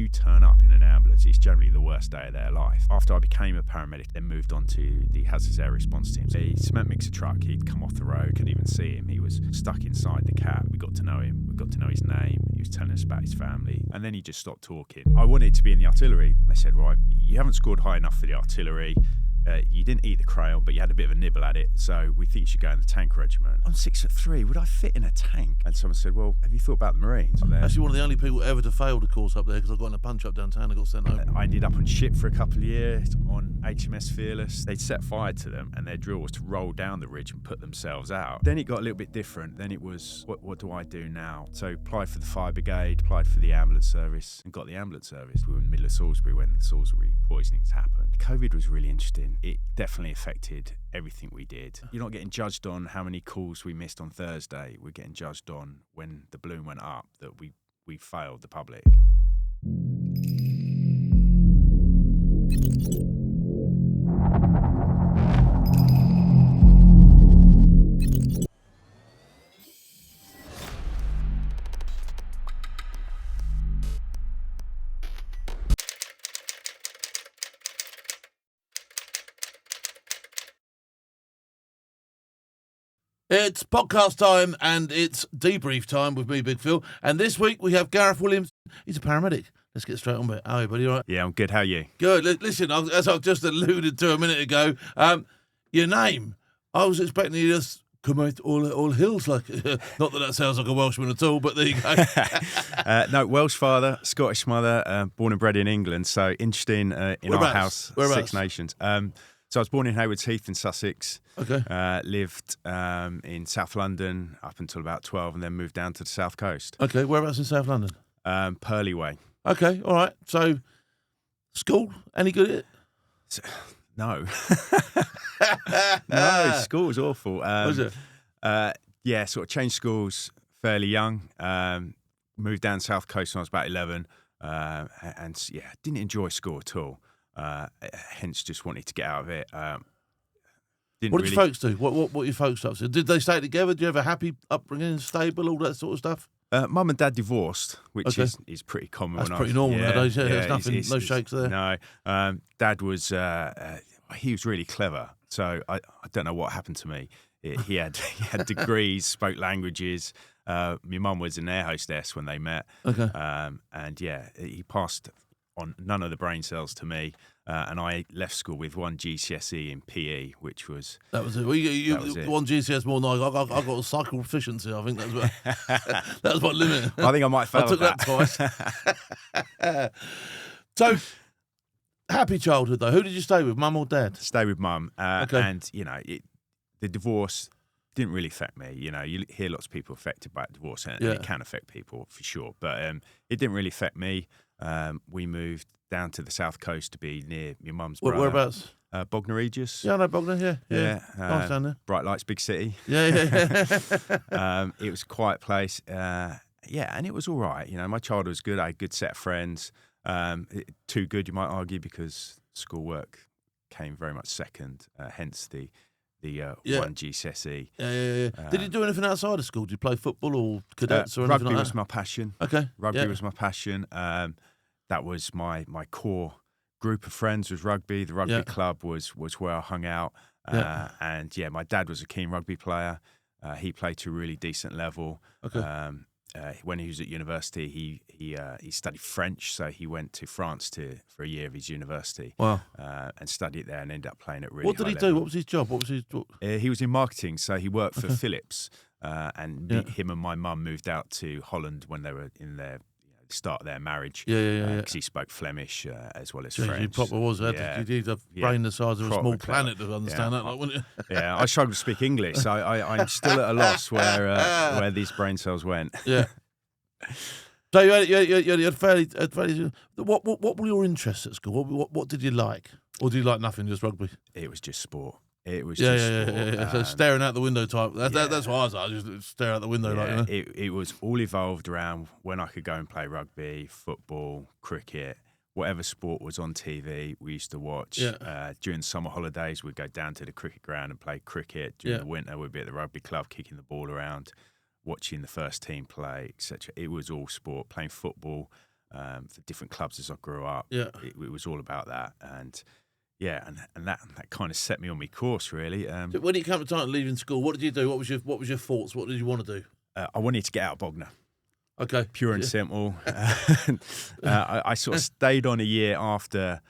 you turn up in an ambulance, it's generally the worst day of their life. After I became a paramedic, then moved on to the Hazardous Area Response Team. A cement mixer truck, he'd come off the road, couldn't even see him. He was stuck inside the cab. We got to know him. We got to know his name. He was telling us about his family. And then he just stopped talking. I wanted to be in the artillery. They said, right, you haven't scored high enough for the artillery. You didn't eat the crayon, but you had a bit of a nibble at it, so we think you should go in the Tank Regiment. I'm 6'3", would I fit in a tank? And someone said, well, have you thought about the Marines? Actually, one of the only people ever to fail the course up there, because I got in a punch-up downtown and got sent home. I ended up on ship for a couple of years on HMS Fearless. They'd set fire to them, and their drill was to roll down the ridge and put themselves out. Then it got a little bit different. Then it was, what do I do now? So applied for the fire brigade, applied for the ambulance service, and got the ambulance service. We were in the middle of Salisbury when the Salisbury poisonings happened. COVID was really interesting. It definitely affected everything we did. You're not getting judged on how many calls we missed on Thursday. We're getting judged on when the balloon went up that we failed the public. It's podcast time and it's debrief time with me, Big Phil. And this week we have Gareth Williams. He's a paramedic. Let's get straight on with it. How are you, buddy? All right? Yeah, I'm good. How are you? Good. Listen, as I've just alluded to a minute ago, your name, I was expecting you to just come out all hills. Not that sounds like a Welshman at all, but there you go. No, Welsh father, Scottish mother, born and bred in England. So interesting in our house, Six Nations. So I was born in Haywards Heath in Sussex. Okay. Lived in South London up until about 12 and then moved down to the South Coast. Okay, whereabouts in South London? Purley Way. Okay, all right. So, school, any good at it? No. No, school was awful. Was it? Yeah, sort of changed schools fairly young. Moved down South Coast when I was about 11. And yeah, didn't enjoy school at all. Hence just wanted to get out of it. What did your folks do? What your folks up to? Did they stay together? Do you have a happy upbringing, stable, all that sort of stuff? Mum and Dad divorced, which is pretty common. That's pretty normal nowadays. Yeah, there's nothing, no shakes there. No, Dad was he was really clever. So I don't know what happened to me. He had degrees, spoke languages. My mum was an air hostess when they met. Okay. And yeah, he passed on none of the brain cells to me, and I left school with one GCSE in PE, which was... That was it. Well, you one GCSE more than I got a cycle proficiency, I think that was my limit. I think I might fail I took that twice. So, happy childhood, though. Who did you stay with, mum or dad? Stay with mum. Okay. And, the divorce didn't really affect me. You hear lots of people affected by divorce, and it can affect people for sure, but it didn't really affect me. We moved down to the South Coast to be near my mum's brother. Whereabouts? Bognor Regis. Yeah, I know Bognor, yeah. Nice down there. Bright lights, big city. Yeah. It was a quiet place. And it was all right. My childhood was good. I had a good set of friends. Too good, you might argue, because schoolwork came very much second, hence the one GCSE. Yeah. Did you do anything outside of school? Did you play football or cadets or anything like that? Rugby was my passion. Okay. Rugby was my passion. That was my core group of friends was rugby. The rugby club was where I hung out. And my dad was a keen rugby player. He played to a really decent level. Okay. When he was at university, he studied French, so he went to France for a year of his university. Wow. And studied there and ended up playing at really What did he do? What was his job? He was in marketing, so he worked for Philips. Him and my mum moved out to Holland when they were in their start of their marriage. Because he spoke Flemish as well as French. He proper was. You need a brain the size of a small planet to understand that, wouldn't you? Yeah, I struggle to speak English, so I'm still at a loss where these brain cells went. Yeah. So you had fairly. What were your interests at school? What did you like, or did you like nothing, just rugby? It was just sport. It was just sport. Yeah. So staring out the window type. That's what I was like. I just stare out the window. It was all evolved around when I could go and play rugby, football, cricket, whatever sport was on TV. We used to watch. During summer holidays, we'd go down to the cricket ground and play cricket. During the winter, we'd be at the rugby club kicking the ball around, watching the first team play, etc. It was all sport. Playing football. for different clubs as I grew up. Yeah. It was all about that, and that kind of set me on my course really. So when it came to time leaving school, what did you do? What was your thoughts? What did you want to do? I wanted to get out of Bognor. Okay. Pure and simple. I sort of stayed on a year after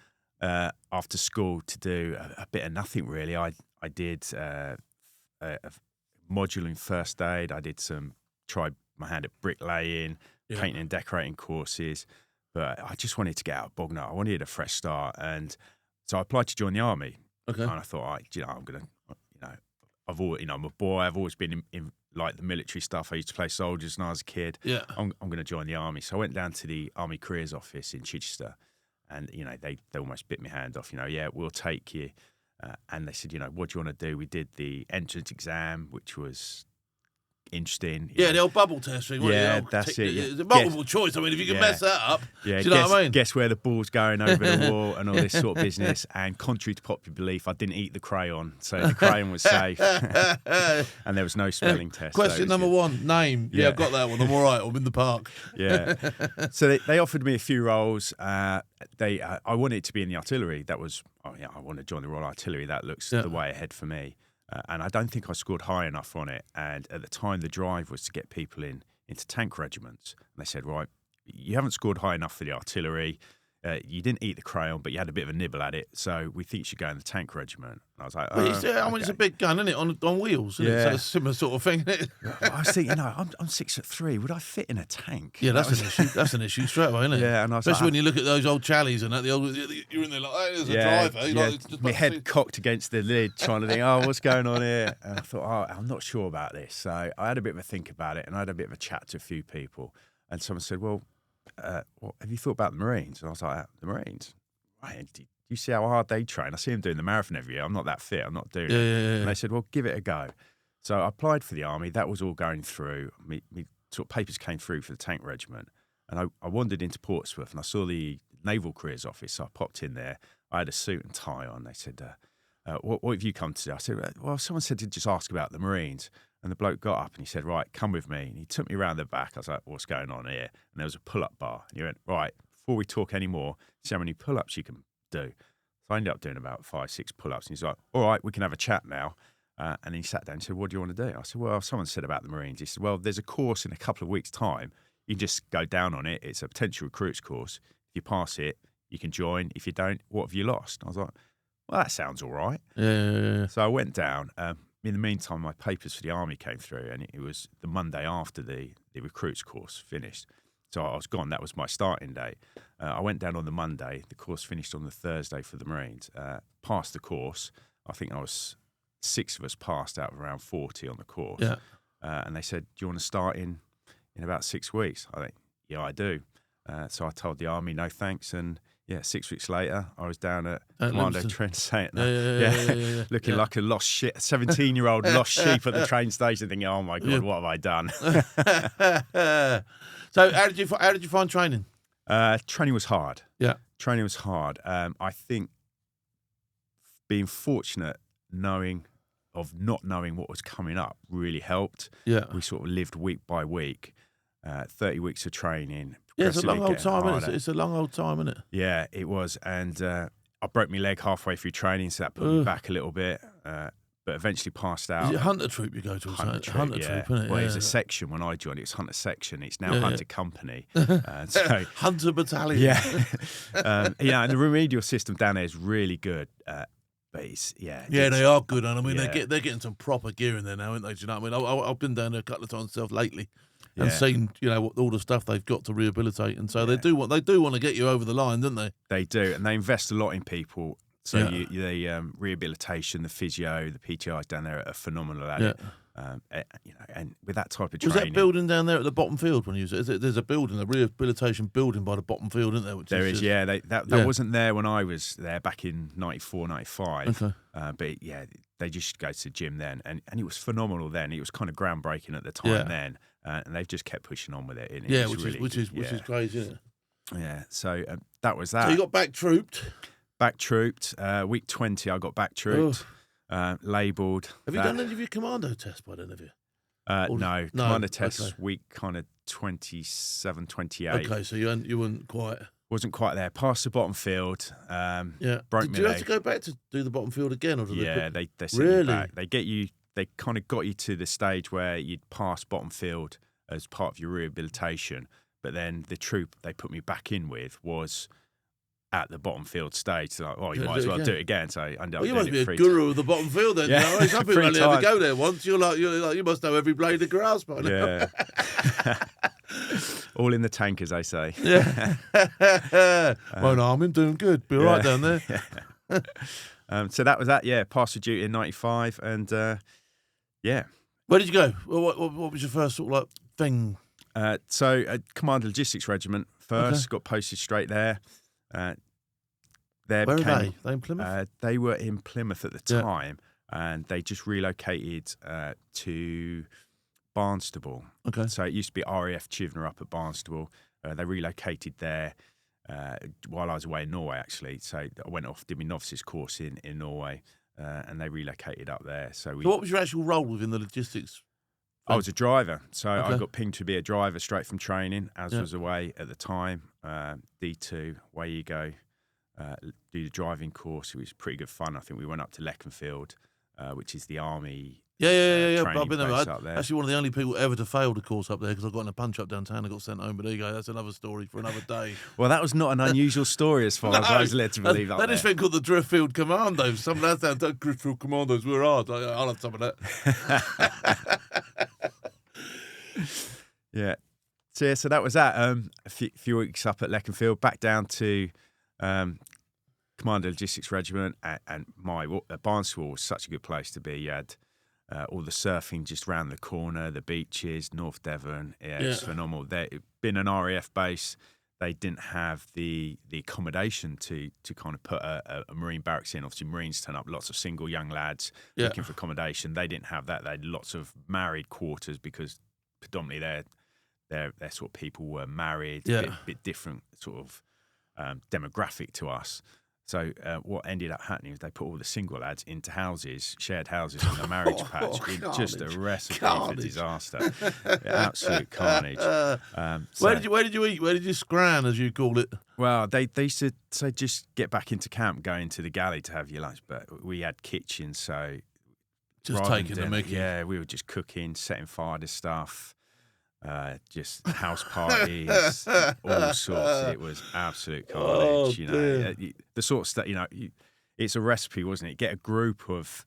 school to do a bit of nothing really. I did a module in first aid. I did tried my hand at bricklaying, painting and decorating courses, but I just wanted to get out of Bognor. I wanted a fresh start, and so I applied to join the army. Okay. And I thought, I'm gonna, I'm a boy. I've always been in like the military stuff. I used to play soldiers when I was a kid. Yeah. I'm going to join the army. So I went down to the Army Careers Office in Chichester, and they almost bit my hand off. We'll take you. And they said, what do you want to do? We did the entrance exam, which was interesting. The old bubble test thing. That's it. It's a multiple choice. I mean, if you can mess that up, do you know what I mean? Guess where the ball's going over the wall and all this sort of business. And contrary to popular belief, I didn't eat the crayon, so the crayon was safe. And there was no spelling test. Question number one, name. Yeah, I've got that one. I'm all right. I'm in the park. Yeah. So they offered me a few roles. I wanted to be in the artillery. That was, I want to join the Royal Artillery. That looks the way ahead for me. And I don't think I scored high enough on it. And at the time, the drive was to get people into tank regiments. And they said, right, you haven't scored high enough for the artillery. You didn't eat the crayon, but you had a bit of a nibble at it. So we think you should go in the tank regiment. And I was like, it's a big gun, isn't it? On wheels, isn't it? So it's a similar sort of thing, isn't it? I was thinking, I'm 6'3". Would I fit in a tank? Yeah, that's an issue. That's an issue straight away, isn't it? Yeah, and I was especially when you look at those old challies and that. You're in there like, oh, there's a driver. Yeah. My head cocked against the lid, trying to think, what's going on here? And I thought, I'm not sure about this. So I had a bit of a think about it, and I had a bit of a chat to a few people. And someone said, well, have you thought about the Marines? And I was like, the Marines? Right, do you see how hard they train? I see them doing the marathon every year. I'm not that fit. I'm not doing it. And they said, well, give it a go. So I applied for the army. That was all going through. Me sort of papers came through for the tank regiment. And I wandered into Portsmouth, and I saw the Naval Careers Office. So I popped in there. I had a suit and tie on. They said, what have you come to do? I said, well, someone said to just ask about the Marines. And the bloke got up and he said, right, come with me. And he took me around the back. I was like, what's going on here? And there was a pull-up bar. And he went, right, before we talk anymore, see how many pull-ups you can do. So I ended up doing about 5-6 pull-ups. And he's like, all right, we can have a chat now. And he sat down and said, what do you want to do? I said, well, someone said about the Marines. He said, well, there's a course in a couple of weeks' time. You can just go down on it. It's a potential recruits course. If you pass it, you can join. If you don't, what have you lost? I was like, well, that sounds all right. Yeah. So I went down. In the meantime, my papers for the army came through, and it was the Monday after the recruits course finished. So I was gone. That was my starting date. I went down on the Monday. The course finished on the Thursday for the Marines. Passed the course. I think I was 6 of us passed out of around 40 on the course. Yeah. And they said, do you want to start in about 6 weeks? I think, yeah, I do. So I told the army, no thanks, and 6 weeks later, I was down at Commando train station, looking like a lost 17-year-old lost sheep at the train station, thinking, "Oh my God, what have I done?" So, how did you find training? Training was hard. Yeah, training was hard. I think being fortunate, not knowing what was coming up, really helped. Yeah, we sort of lived week by week. 30 weeks of training. Yeah, it's a long old time, isn't it? It's a long old time, isn't it? Yeah, it was. And I broke my leg halfway through training, so that put me back a little bit. But eventually passed out. Is it Hunter Troop you go to? Hunter Troop, isn't it? Well, it was a section when I joined. It was Hunter Section. It's now Hunter Company. So Hunter Battalion. Yeah. And the remedial system down there is really good. But they are good. And I mean, they're getting some proper gear in there now, aren't they? Do you know what I mean? I've been down there a couple of times myself lately. And seen, all the stuff they've got to rehabilitate, and so they do want to get you over the line, don't they? They do, and they invest a lot in people. So the rehabilitation, the physio, the PTIs down there are phenomenal at it. And with that type of training, was that building down there at the bottom field when you was? There's a building, a rehabilitation building by the bottom field, isn't there? There is, that wasn't there when I was there back in 94, 95. Okay. But they just go to the gym then, and it was phenomenal then. It was kind of groundbreaking at the time then. And they've just kept pushing on with it. Which is crazy, isn't it? Yeah, so that was that. So you got back trooped? Back trooped. Week 20, I got back trooped, labelled. Have you done any of your commando tests by then, have you? No, Commander tests week kind of 27, 28. Okay, so you weren't quite... Wasn't quite there. Passed the bottom field. Yeah. Broke Did you have to go back to do the bottom field again? Or did they sent you back. They kind of got you to the stage where you'd pass bottom field as part of your rehabilitation. But then the troop they put me back in with was at the bottom field stage. So like, you might as well do it again. So I ended up you doing must be it a guru of the bottom field then. Yeah. You know? Some people only ever go there once. You're like, you must know every blade of grass by now. Yeah. All in the tank, as they say. Yeah. Won't harm him, doing good. Be all right down there. Yeah. So that was that, passed the duty in 95 and, yeah. Where did you go? What was your first sort of like thing? Command Logistics Regiment first, got posted straight there. Where are they? They in Plymouth? They were in Plymouth at the time, and they just relocated to Barnstable. Okay. So it used to be RAF Chivener up at Barnstable. They relocated there while I was away in Norway, actually. So I went off, did my novices course in Norway, and they relocated up there. So what was your actual role within the logistics? I was a driver, so I got pinged to be a driver straight from training, as was away at the time. D2, away you go, do the driving course. It was pretty good fun. I think we went up to Leconfield, which is the army. Yeah. Training I've been there. place up there. Actually, one of the only people ever to fail the course up there because I got in a punch up downtown and got sent home. But there you go. That's another story for another day. Well, that was not an unusual story as far as I was led to believe. That is thing called the Driftfield Commandos. Some lads down there, Driftfield Commandos, we're hard. I'll have some of that. Yeah. So that was that. A few weeks up at Leconfield, back down to Commander Logistics Regiment, and Barnstable was such a good place to be. You had all the surfing just round the corner, the beaches, North Devon. It's phenomenal. They'd been an RAF base. They didn't have the accommodation to kind of put a Marine barracks in. Obviously, Marines turn up, lots of single young lads looking for accommodation. They didn't have that. They had lots of married quarters because predominantly their sort of people were married, a bit different sort of demographic to us. So what ended up happening is they put all the single lads into houses, shared houses on the marriage patch. It's just a recipe for disaster. Absolute carnage. Where did you eat? Where did you scran, as you call it? Well, they used to say just get back into camp, go into the galley to have your lunch. But we had kitchens, so... Just taking the mickey. Yeah, we were just cooking, setting fire to stuff. Just house parties, all sorts. It was absolute carnage. The sort of stuff. It's a recipe, wasn't it? Get a group of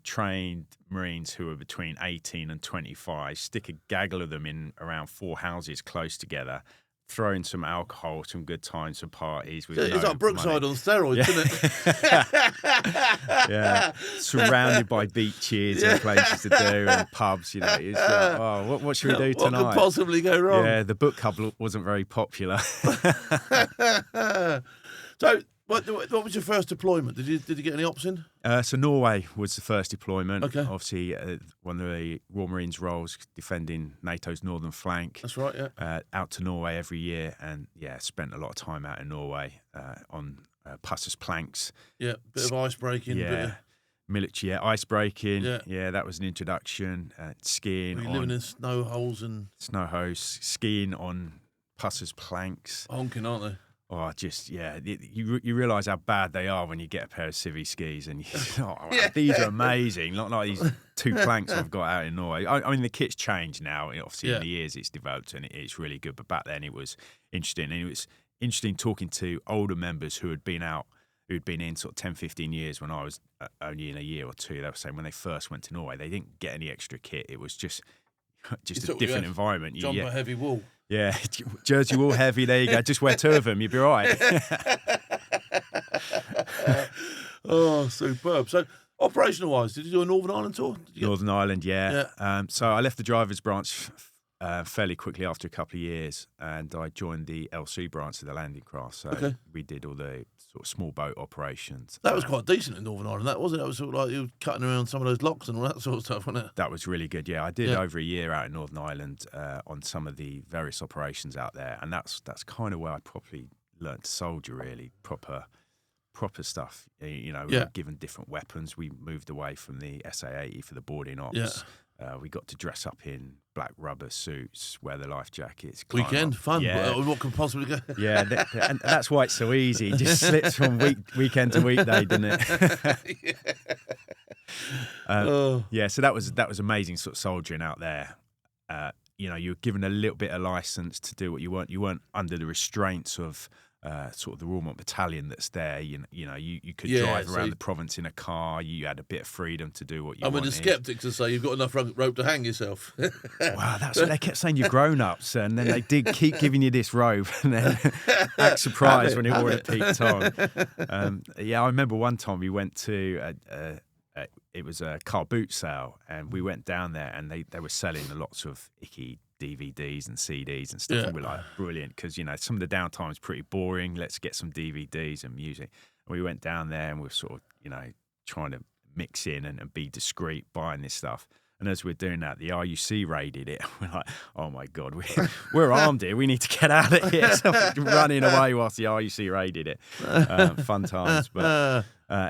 trained Marines who are between 18 and 25. Stick a gaggle of them in around 4 houses close together. Throw in some alcohol, some good times, some parties. It's like Brookside on steroids, isn't it? Yeah, surrounded by beaches and places to do and pubs. It's like, what should we do tonight? What could possibly go wrong? Yeah, the book club wasn't very popular. So, what was your first deployment? Did you get any ops in? So Norway was the first deployment. Okay. Obviously, one of the Royal Marines roles, defending NATO's northern flank. That's right, yeah. Out to Norway every year, and spent a lot of time out in Norway on Pusser's planks. Yeah, bit of ice breaking. Yeah. Military ice breaking. Yeah, that was an introduction. Skiing. Were you living in snow holes and skiing on Pusser's planks. Honking, aren't they? Oh, you realise how bad they are when you get a pair of civvy skis and these are amazing. Not like these 2 planks I've got out in Norway. I mean, the kit's changed now. Obviously, in the years it's developed and it's really good. But back then it was interesting. And it was interesting talking to older members who'd been in sort of 10, 15 years when I was only in a year or two. They were saying when they first went to Norway, they didn't get any extra kit. It was just a different environment. Jumper heavy wool. Yeah, jersey wool heavy, there you go. Just wear 2 of them, you'll be all right. Oh, superb. So, operational-wise, did you do a Northern Ireland tour? Northern Ireland, yeah. So I left the drivers branch fairly quickly after a couple of years, and I joined the LC branch of the landing craft. So we did all the sort of small boat operations. That was quite decent in Northern Ireland, that wasn't it? That was sort of like you were cutting around some of those locks and all that sort of stuff, wasn't it? That was really good, yeah. I did over a year out in Northern Ireland on some of the various operations out there, and that's kind of where I properly learned to soldier, really, proper stuff. We were given different weapons. We moved away from the SA-80 for the boarding ops. We got to dress up in black rubber suits, wear the life jackets. Weekend fun. Yeah. What could possibly go? Yeah, and that's why it's so easy. It just slips from weekend to weekday, doesn't it? Yeah, so that was amazing, sort of soldiering out there. You know, you were given a little bit of license to do what you want. You weren't under the restraints of sort of the Royal Battalion that's there. You know, you could drive around the province in a car. You had a bit of freedom to do what you wanted. I mean, the sceptics will say you've got enough rope to hang yourself. Wow, that's what they kept saying. You're grown-ups, and then they did keep giving you this rope, and then act surprised when you're all at peak time. Yeah, I remember one time we went to it was a car boot sale, and we went down there, and they were selling lots of icky DVDs and CDs and stuff. Yeah. And we're like, brilliant, because you know some of the downtime is pretty boring. Let's get some DVDs and music. And we went down there, and we were sort of, you know, trying to mix in and be discreet, buying this stuff. And as we're doing that, the RUC raided it. We're like, oh my God, we're armed here. We need to get out of here. So we're running away whilst the RUC raided it. Fun times. But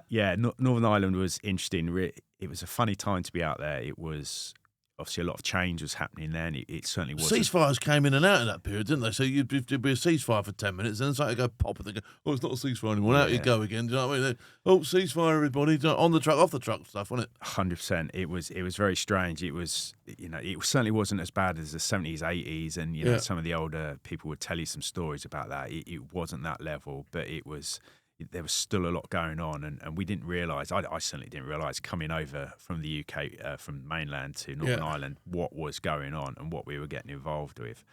yeah, Northern Ireland was interesting. It was a funny time to be out there. It was obviously a lot of change was happening then. It certainly was. Ceasefires came in and out in that period, didn't they? So you'd be a ceasefire for 10 minutes, and then something go pop, and they go, oh, it's not a ceasefire anymore. Out you go again. Do you know what I mean? Oh, ceasefire, everybody. On the truck, off the truck stuff, wasn't it? 100%. It was very strange. It was, you know, it certainly wasn't as bad as the 70s, 80s, and you know, some of the older people would tell you some stories about that. It wasn't that level, but it was. There was still a lot going on, and we didn't realise, I certainly didn't realise, coming over from the UK, from mainland to Northern Ireland, what was going on and what we were getting involved with.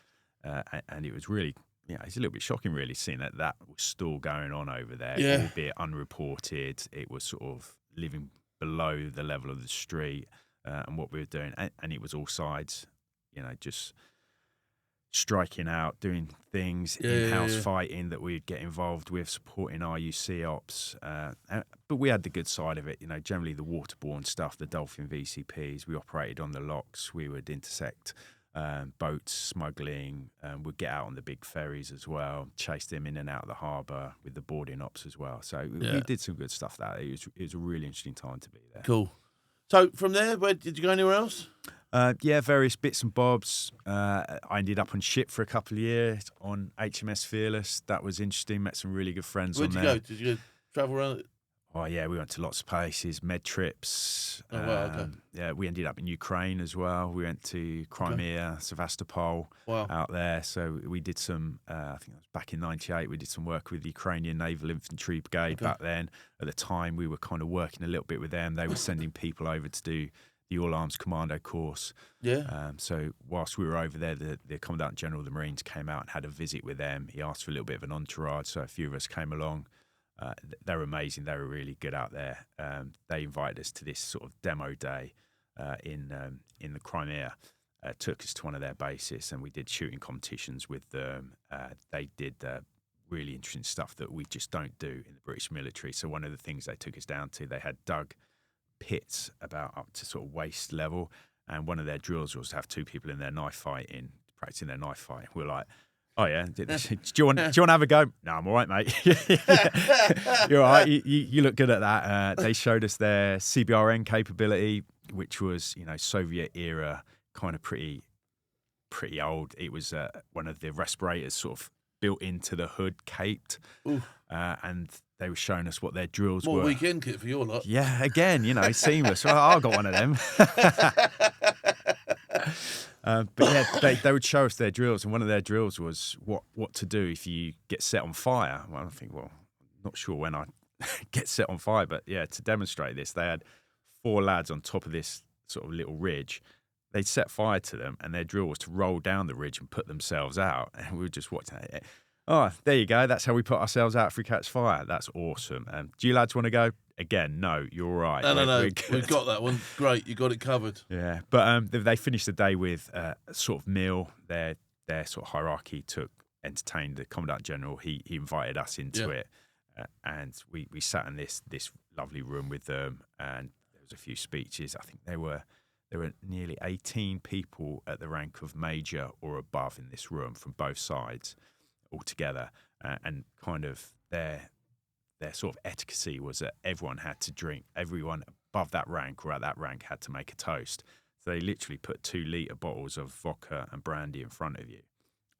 And it was really, you know, it's a little bit shocking really seeing that was still going on over there, albeit unreported. It was sort of living below the level of the street and what we were doing. And it was all sides, you know, just striking out, doing things, in-house fighting that we'd get involved with, supporting RUC ops. But we had the good side of it, you know, generally the waterborne stuff, the Dolphin VCPs. We operated on the locks. We would intersect boats, smuggling. We'd get out on the big ferries as well, chase them in and out of the harbour with the boarding ops as well. So we did some good stuff there. It was a really interesting time to be there. Cool. So from there, did you go anywhere else? Yeah, various bits and bobs. I ended up on ship for a couple of years on HMS Fearless. That was interesting. Met some really good friends on there. Where'd you go? Did you go travel around? Oh, yeah, we went to lots of places, med trips. Oh, wow, okay. Yeah, we ended up in Ukraine as well. We went to Crimea, Sevastopol out there. So we did some, I think it was back in 98, we did some work with the Ukrainian Naval Infantry Brigade back then. At the time, we were kind of working a little bit with them. They were sending people over to do the All Arms Commando course. Yeah. So whilst we were over there, the Commandant General of the Marines came out and had a visit with them. He asked for a little bit of an entourage, so a few of us came along. They were amazing. They were really good out there. They invited us to this sort of demo day in the Crimea. Took us to one of their bases, and we did shooting competitions with them. They did really interesting stuff that we just don't do in the British military. So one of the things they took us down to, they had dug pits about up to sort of waist level, and one of their drills was to have two people in their knife fighting, practicing their knife fight. We're like, oh yeah, do you want to have a go? No, I'm all right, mate. You're all right. You look good at that. They showed us their CBRN capability, which was, you know, Soviet era, kind of pretty old. It was one of the respirators sort of built into the hood, caped, and they were showing us what their drills were. More weekend kit for your lot. Yeah, again, you know, seamless. Well, I got one of them. But yeah, they would show us their drills, and one of their drills was what to do if you get set on fire. Well, I think, I'm not sure when I get set on fire, but yeah, to demonstrate this, they had 4 lads on top of this sort of little ridge. They'd set fire to them, and their drill was to roll down the ridge and put themselves out. And we were just watching it. Oh, there you go. That's how we put ourselves out if we catch fire. That's awesome. Do you lads want to go? Again, no, you're all right. No. We've got that one. Great, you got it covered. Yeah, but they finished the day with a sort of meal. Their sort of hierarchy entertained the Commandant General. He invited us into it, and we sat in this lovely room with them, and there was a few speeches. I think there were nearly 18 people at the rank of major or above in this room from both sides altogether, and kind of their sort of etiquette was that everyone had to drink. Everyone above that rank or at that rank had to make a toast. So So they literally put 2-litre bottles of vodka and brandy in front of you,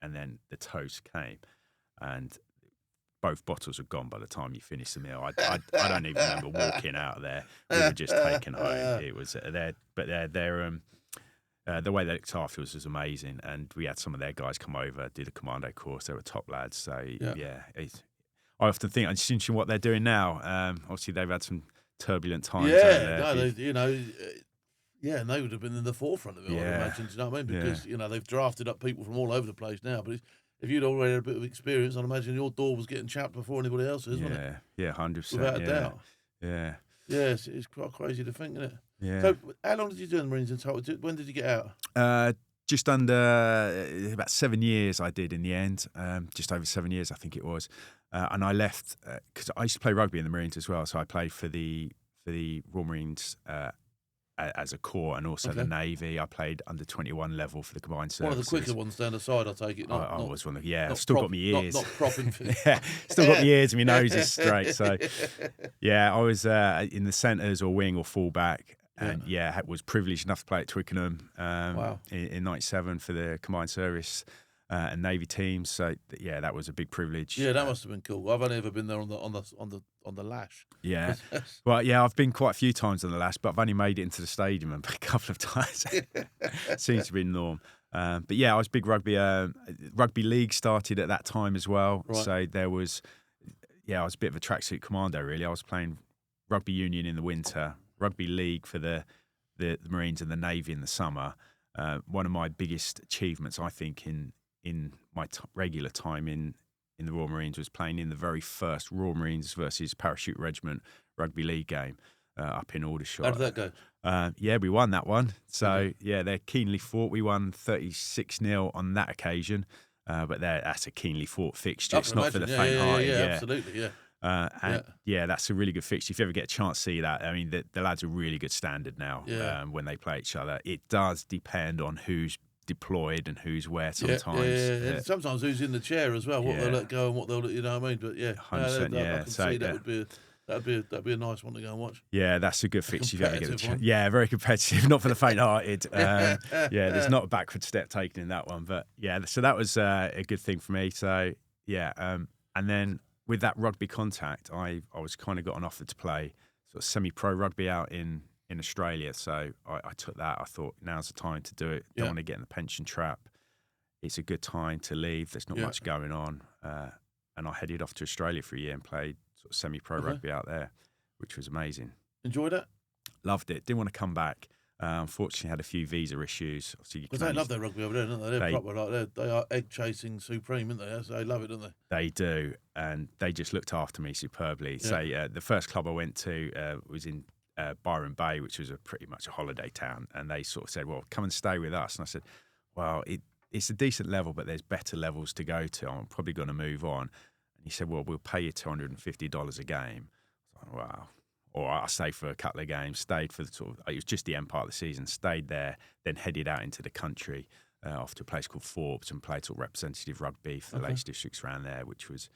and then the toast came, and both bottles were gone by the time you finished the meal. I don't even remember walking out of there. We were just taken home. It was the way they looked after us was amazing, and we had some of their guys come over, do the commando course. They were top lads. So I often think, I'm just interested in what they're doing now. Obviously, they've had some turbulent times. Yeah, no, and they would have been in the forefront of it, I'd imagine. Do you know what I mean? Because they've drafted up people from all over the place now. But if you'd already had a bit of experience, I'd imagine your door was getting chapped before anybody else's, wasn't it? Yeah, 100%. Without a doubt. Yeah. Yeah, it's quite crazy to think, isn't it? Yeah. So, how long did you do in the Marines in total? When did you get out? Just under about 7 years I did in the end, just over 7 years I think it was. And I left because I used to play rugby in the Marines as well. So I played for the Royal Marines as a corps, and also the Navy. I played under 21 level for the combined services. One of the quicker ones down the side, I take it. I was one of still got my ears. Not propping. Still got my ears and my nose is straight. So I was in the centres or wing or fullback. And was privileged enough to play at Twickenham in '97 for the combined service and Navy teams. So that was a big privilege. Yeah, that must have been cool. I've only ever been there on the lash. Yeah, well, I've been quite a few times on the lash, but I've only made it into the stadium a couple of times. Seems to be the norm. But I was big rugby. Rugby league started at that time as well. Right. So there was, I was a bit of a tracksuit commando really. I was playing rugby union in the winter, rugby league for the Marines and the Navy in the summer. One of my biggest achievements, I think, in my regular time in the Royal Marines was playing in the very first Royal Marines versus Parachute Regiment rugby league game up in Aldershot. How did that go? We won that one. So, they're keenly fought. We won 36-0 on that occasion. But that's a keenly fought fixture. It's not for the faint-hearted. Yeah, absolutely, that's a really good fixture. If you ever get a chance to see that, I mean, the lads are really good standard now when they play each other. It does depend on who's deployed and who's where sometimes. And sometimes who's in the chair as well, what they'll let go and what they'll, you know what I mean? But 100%, I can see that'd be a nice one to go and watch. Yeah, that's a good fixture if you ever get a chance. Yeah, very competitive, not for the faint-hearted. There's not a backward step taken in that one. But so that was a good thing for me. So and then with that rugby contact, I was kind of got an offer to play sort of semi-pro rugby out in Australia. So I took that. I thought, now's the time to do it. Don't want to get in the pension trap. It's a good time to leave. There's not much going on. And I headed off to Australia for a year and played sort of semi-pro rugby out there, which was amazing. Enjoyed it? Loved it. Didn't want to come back. Unfortunately, had a few visa issues. Because they love their rugby over there, don't they? They're proper, they are egg chasing supreme, aren't they? So they love it, don't they? They do, and they just looked after me superbly. So the first club I went to was in Byron Bay, which was pretty much a holiday town, and they sort of said, "Well, come and stay with us." And I said, "Well, it's a decent level, but there's better levels to go to. I'm probably going to move on." And he said, "Well, we'll pay you $250 a game." I was like, wow. Or I stayed for a couple of games, stayed for it was just the end part of the season, stayed there, then headed out into the country off to a place called Forbes and played sort of representative rugby for the latest districts around there, which was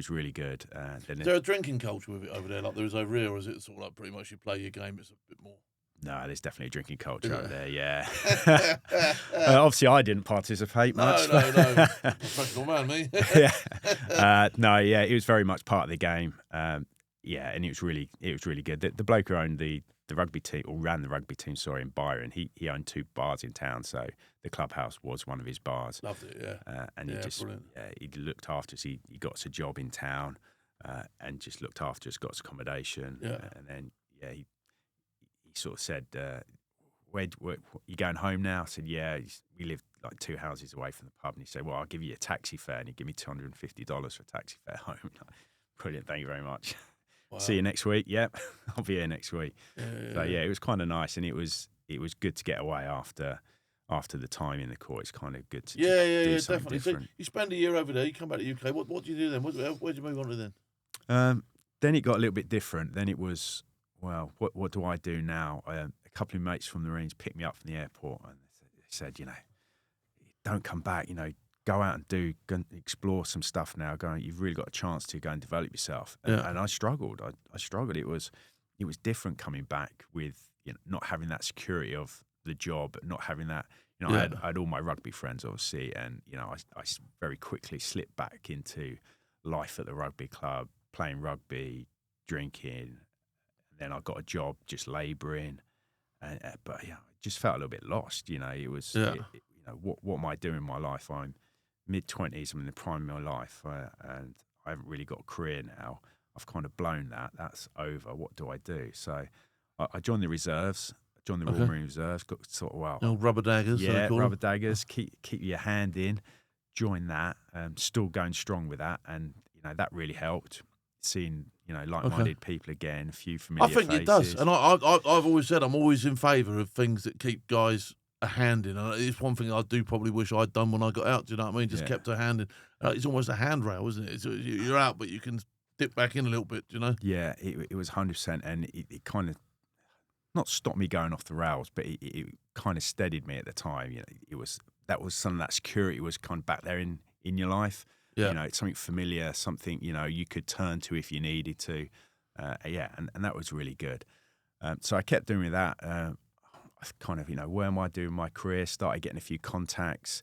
really good. Is there a drinking culture with it over there like there is over here, or is it sort of like pretty much you play your game, it's a bit more? No, there's definitely a drinking culture over there, yeah. Obviously, I didn't participate much. No. Professional man, me. It was very much part of the game. And it was really good. The bloke who owned the rugby team, or ran the rugby team, in Byron, he owned 2 bars in town, so the clubhouse was one of his bars. Loved it, and he looked after us. He got us a job in town, and just looked after us, got us accommodation, and then he sort of said, where you going home now? I said, we live like 2 houses away from the pub, and he said, well, I'll give you a taxi fare, and he gave me $250 for a taxi fare home. Brilliant, thank you very much. Wow. See you next week. Yep, I'll be here next week. So it was kind of nice, and it was good to get away after the time in the Corps. It's kind of good to do something definitely. different. So you spend a year over there. You come back to the UK. What do you do then? Where do you move on to then? Then it got a little bit different. Then it was, well, what do I do now? A couple of mates from the Marines picked me up from the airport, and they said, don't come back. Go out and go and explore some stuff now. You've really got a chance to go and develop yourself. And I struggled. I struggled. It was different coming back with not having that security of the job, not having that. You know, I had all my rugby friends, obviously, and you know, I very quickly slipped back into life at the rugby club, playing rugby, drinking. And then I got a job just labouring, but yeah, I just felt a little bit lost. You know, it was, you know, what am I doing in my life? I'm mid-20s. I'm in the prime of my life, and I haven't really got a career now. I've kind of blown that. That's over. What do I do? So I joined the reserves. Joined the Royal Marines Reserves. Got sort of rubber daggers. Yeah, rubber daggers. Keep your hand in. Join that. Still going strong with that, and you know that really helped. Seeing like-minded people again, a few familiar faces. I think it does, and I've always said I'm always in favour of things that keep guys a hand in. And it's one thing I do probably wish I'd done when I got out. Do you know what I mean? Just kept a hand in. It's almost a handrail, isn't it? You're out, but you can dip back in a little bit. You know? Yeah, it was 100%, and it kind of not stopped me going off the rails, but it kind of steadied me at the time. You know, that was some of that security was kind of back there in your life. Yeah. You know, it's something familiar, something, you know, you could turn to if you needed to. And that was really good. So I kept doing that. I kind of, you know, where am I doing my career? Started getting a few contacts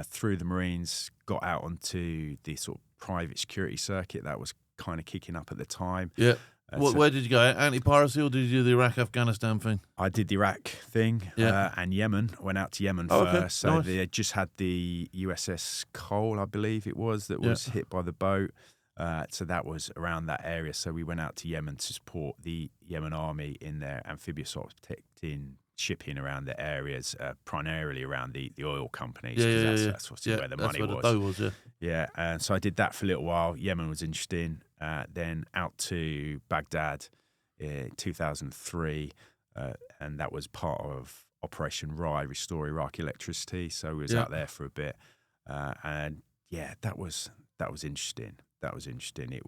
through the Marines, got out onto the sort of private security circuit that was kind of kicking up at the time. Yeah. Where did you go? Anti-piracy, or did you do the Iraq-Afghanistan thing? I did the Iraq thing and Yemen. Went out to Yemen first. Okay. So they had just had the USS Cole, I believe it was, that was hit by the boat. So that was around that area. So we went out to Yemen to support the Yemen army in their amphibious ops protecting shipping around the areas, primarily around the oil companies. That's where the money was. Yeah, and so I did that for a little while. Yemen was interesting. Then out to Baghdad in 2003, and that was part of Operation Restore Iraqi Electricity. So we was out there for a bit, and yeah, that was interesting. That was interesting. It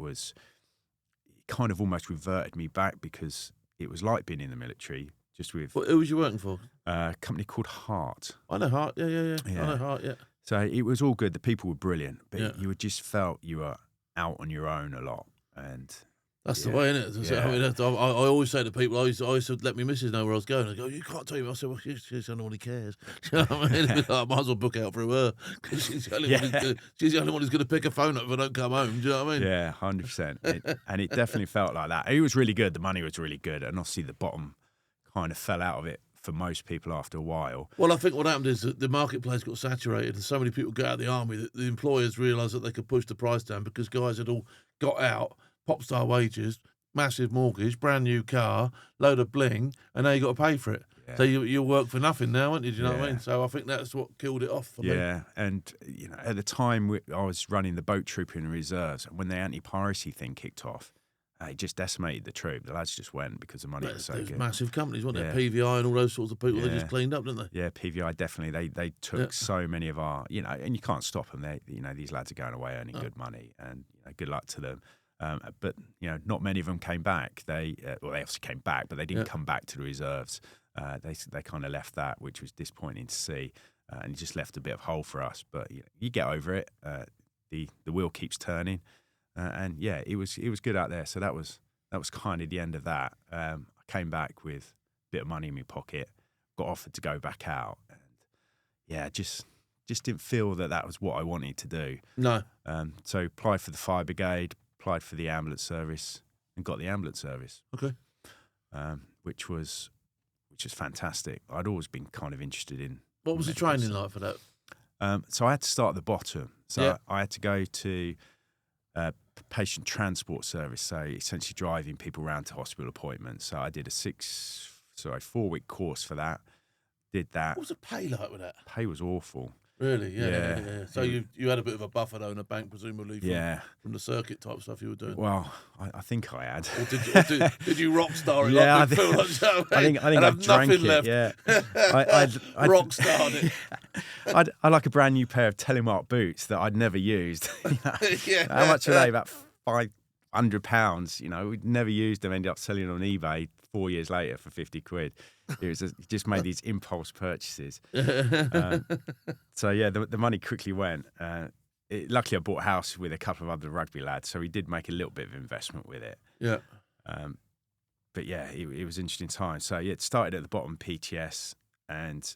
kind of almost reverted me back because it was like being in the military. Just with who was you working for? A company called HART. I know HART. Yeah. I know HART. Yeah. So it was all good. The people were brilliant, but you just felt you were out on your own a lot, and that's the way, isn't it? Yeah. I mean, I always say to people, I used to let my missus know where I was going. I go, you can't tell me. I said, well, she's the only one who cares. You know what I mean? I might as well book out through her because she's the only one who's going to pick a phone up if I don't come home. Do you know what I mean? Yeah, 100%. And it definitely felt like that. It was really good. The money was really good, and obviously the bottom kind of fell out of it for most people after a while. Well, I think what happened is that the marketplace got saturated and so many people got out of the army that the employers realised that they could push the price down because guys had all got out, pop star wages, massive mortgage, brand new car, load of bling, and now you got to pay for it. Yeah. So you work for nothing now, aren't you? Do you know what I mean? So I think that's what killed it off for me. Yeah, and you know, at the time I was running the boat troop in the reserves, and when the anti-piracy thing kicked off, it just decimated the troop. The lads just went because the money was so good. Massive companies, weren't there? PVI and all those sorts of people. They just cleaned up, didn't they? Yeah, PVI definitely. They took so many of our, you know, and you can't stop them. These lads are going away earning good money, and good luck to them. But not many of them came back. They obviously came back, but they didn't come back to the reserves. They kind of left that, which was disappointing to see, and it just left a bit of hole for us. But you get over it. The wheel keeps turning. And yeah, it was good out there. So that was kind of the end of that. I came back with a bit of money in my pocket, got offered to go back out, and yeah, just didn't feel that was what I wanted to do. No. So applied for the fire brigade, applied for the ambulance service, and got the ambulance service. Okay. Which was fantastic. I'd always been kind of interested in. What was the training like for that? So I had to start at the bottom. So I had to go to patient transport service, so essentially driving people around to hospital appointments. So I did a 4-week course for that. Did that. What was the pay like with that? Pay was awful. Really? Yeah. So you had a bit of a buffer though in the bank, presumably, from the circuit type stuff you were doing. Well, I think I had. Or did you rock star it? Yeah, I think I've drank it. Left. Yeah, I rock starred it. I like a brand new pair of telemark boots that I'd never used. How much are they? About £500. We'd never used them. Ended up selling them on eBay 4 years later for 50 quid. It just made these impulse purchases. So yeah, the money quickly went. Luckily, I bought a house with a couple of other rugby lads, so we did make a little bit of investment with it. Yeah. But yeah, it was an interesting time. So yeah, it started at the bottom, PTS, and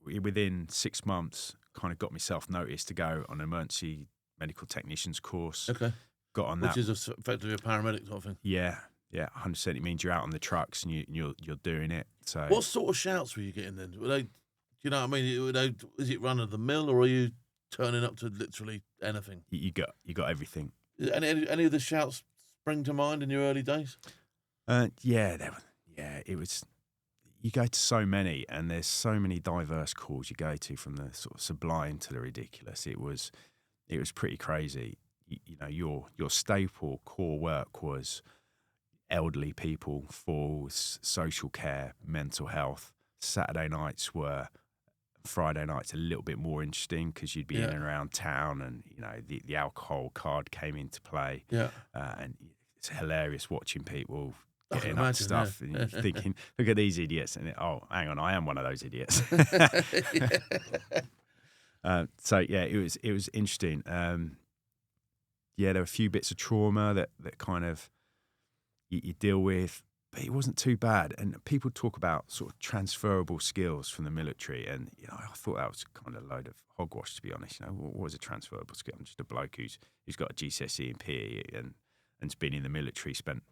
within 6 months, kind of got myself noticed to go on an emergency medical technician's course. Okay. Got on Which that. is effectively a paramedic sort of thing. Yeah, 100%. It means you're out on the trucks and you're doing it. So What sort of shouts were you getting then? Were they, do you know what I mean? Is it run of the mill, or are you turning up to literally anything? you got everything. Any of the shouts spring to mind in your early days? It was. You go to so many, and there's so many diverse calls you go to, from the sort of sublime to the ridiculous. It was pretty crazy. Your staple core work was elderly people, falls, social care, mental health. Saturday nights were. Friday nights a little bit more interesting because you'd be in and around town, and the alcohol card came into play. Yeah, and it's hilarious watching people I can getting up imagine, stuff, and you're thinking, look at these idiots, and hang on, I am one of those idiots. So it was interesting. There were a few bits of trauma that kind of you deal with, but it wasn't too bad. And people talk about sort of transferable skills from the military, and I thought that was kind of a load of hogwash, to be honest. What was a transferable skill? I'm just a bloke who's got a GCSE and PE and's been in the military, spent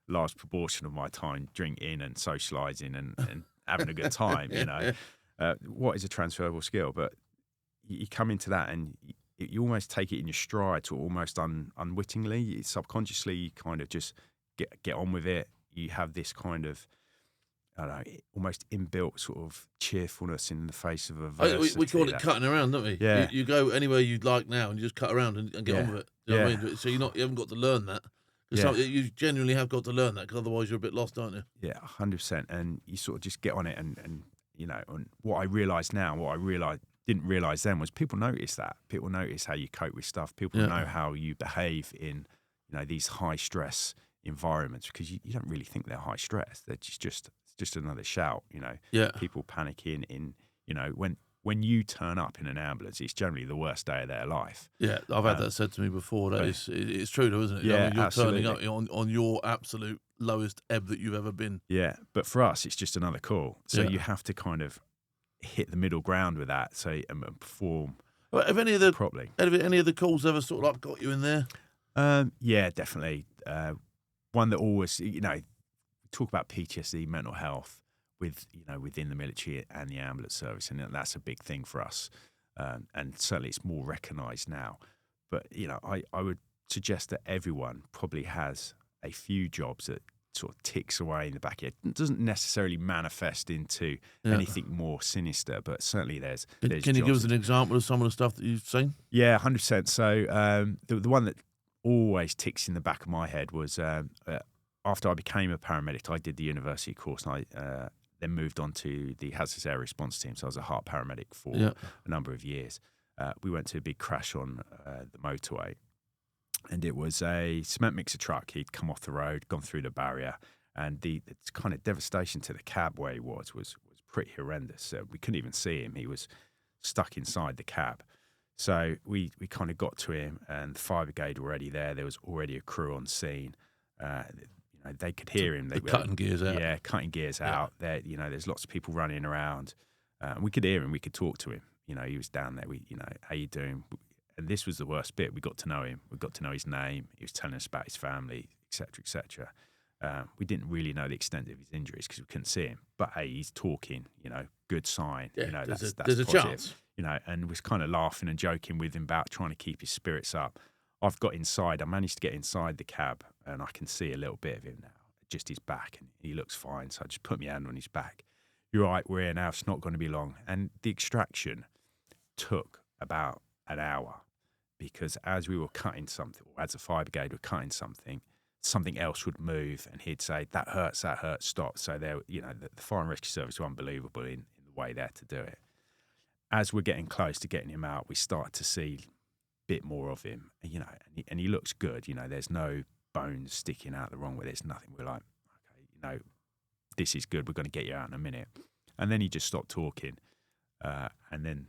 large proportion of my time drinking and socialising and having a good time. What is a transferable skill? But you come into that and you almost take it in your stride, to almost unwittingly, subconsciously, you kind of just get on with it. You have this kind of, I don't know, almost inbuilt sort of cheerfulness in the face of adversity. We call it cutting around, don't we? Yeah. You go anywhere you'd like now, and you just cut around and get on with it. You know what I mean? So you haven't got to learn that. You genuinely have got to learn that, because otherwise you're a bit lost, aren't you? Yeah, 100%. And you sort of just get on it, and what I realise now, didn't realise then, was people notice that. People notice how you cope with stuff. People know how you behave in these high stress environments, because you don't really think they're high stress. They're just another shout. People panicking in when you turn up in an ambulance, it's generally the worst day of their life. Yeah, I've had that said to me before. That it's true, though, isn't it? Yeah, you're absolutely. turning up on your absolute lowest ebb that you've ever been. Yeah, but for us, it's just another call. So you have to kind of hit the middle ground with that, and perform. Well, have any of the calls ever sort of like got you in there? Yeah, definitely. One that always, talk about PTSD, mental health, within the military and the ambulance service, and that's a big thing for us. And certainly it's more recognised now. But I would suggest that everyone probably has a few jobs that sort of ticks away in the back of it. It doesn't necessarily manifest into anything more sinister, but certainly there's Can you give us an example of some of the stuff that you've seen? Yeah, 100%. So the one that always ticks in the back of my head was after I became a paramedic, I did the university course, and I then moved on to the Hazardous Area Response Team. So I was a HART Paramedic for a number of years. We went to a big crash on the motorway, and it was a cement mixer truck. He'd come off the road, gone through the barrier, and the kind of devastation to the cab where he was pretty horrendous. We couldn't even see him. He was stuck inside the cab. So we kind of got to him, and the fire brigade were already there. There was already a crew on scene. They could hear him. They were cutting gears out. Yeah, cutting gears out. There, there's lots of people running around. We could hear him. We could talk to him. He was down there. How you doing? And this was the worst bit. We got to know him. We got to know his name. He was telling us about his family, etc., etc. We didn't really know the extent of his injuries because we couldn't see him. But hey, he's talking. Good sign. Yeah, that's there's a positive. chance. And was kind of laughing and joking with him about trying to keep his spirits up. I've got inside. I managed to get inside the cab, and I can see a little bit of him now, just his back, and he looks fine. So I just put my hand on his back. You're right, we're here now. It's not going to be long. And the extraction took about an hour, because as we were cutting something, or as the fire brigade were cutting something else would move, and he'd say, that hurts, stop. So there, the fire and rescue service were unbelievable in the way there to do it. As we're getting close to getting him out, we start to see a bit more of him, and he looks good. There's no bones sticking out the wrong way. There's nothing. We're like, okay, this is good. We're going to get you out in a minute. And then he just stopped talking, and then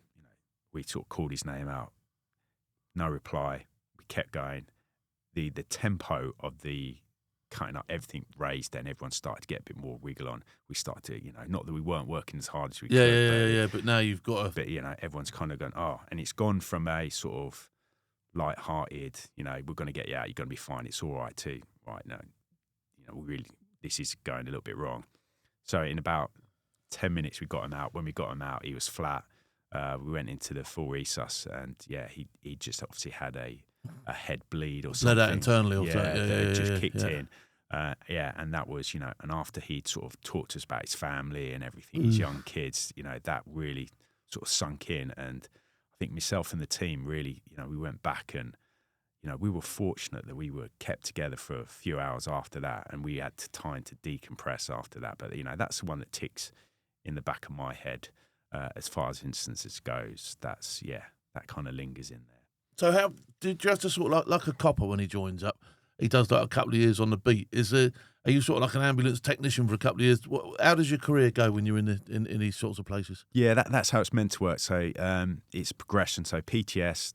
we sort of called his name out. No reply. We kept going. The tempo of the cutting up, everything raised. Then everyone started to get a bit more wiggle on. We started to, not that we weren't working as hard as we could. But now you've got to. But everyone's kind of going, oh, and it's gone from a sort of light-hearted, we're going to get you out, you're going to be fine, it's all right too. Right, no, this is going a little bit wrong. So in about 10 minutes, we got him out. When we got him out, he was flat. We went into the full resus, and he just obviously had a head bleed or something. Bled out internally, or that just kicked in. And that was, and after he'd sort of talked to us about his family and everything, his young kids, that really sort of sunk in. And I think myself and the team really, we went back and, we were fortunate that we were kept together for a few hours after that, and we had time to decompress after that. But, that's the one that ticks in the back of my head as far as instances goes. That's, that kind of lingers in there. So how did you have to sort of like a copper when he joins up? He does like a couple of years on the beat. Are you sort of like an ambulance technician for a couple of years? How does your career go when you're in these sorts of places? Yeah, that's how it's meant to work. So it's progression. So PTS,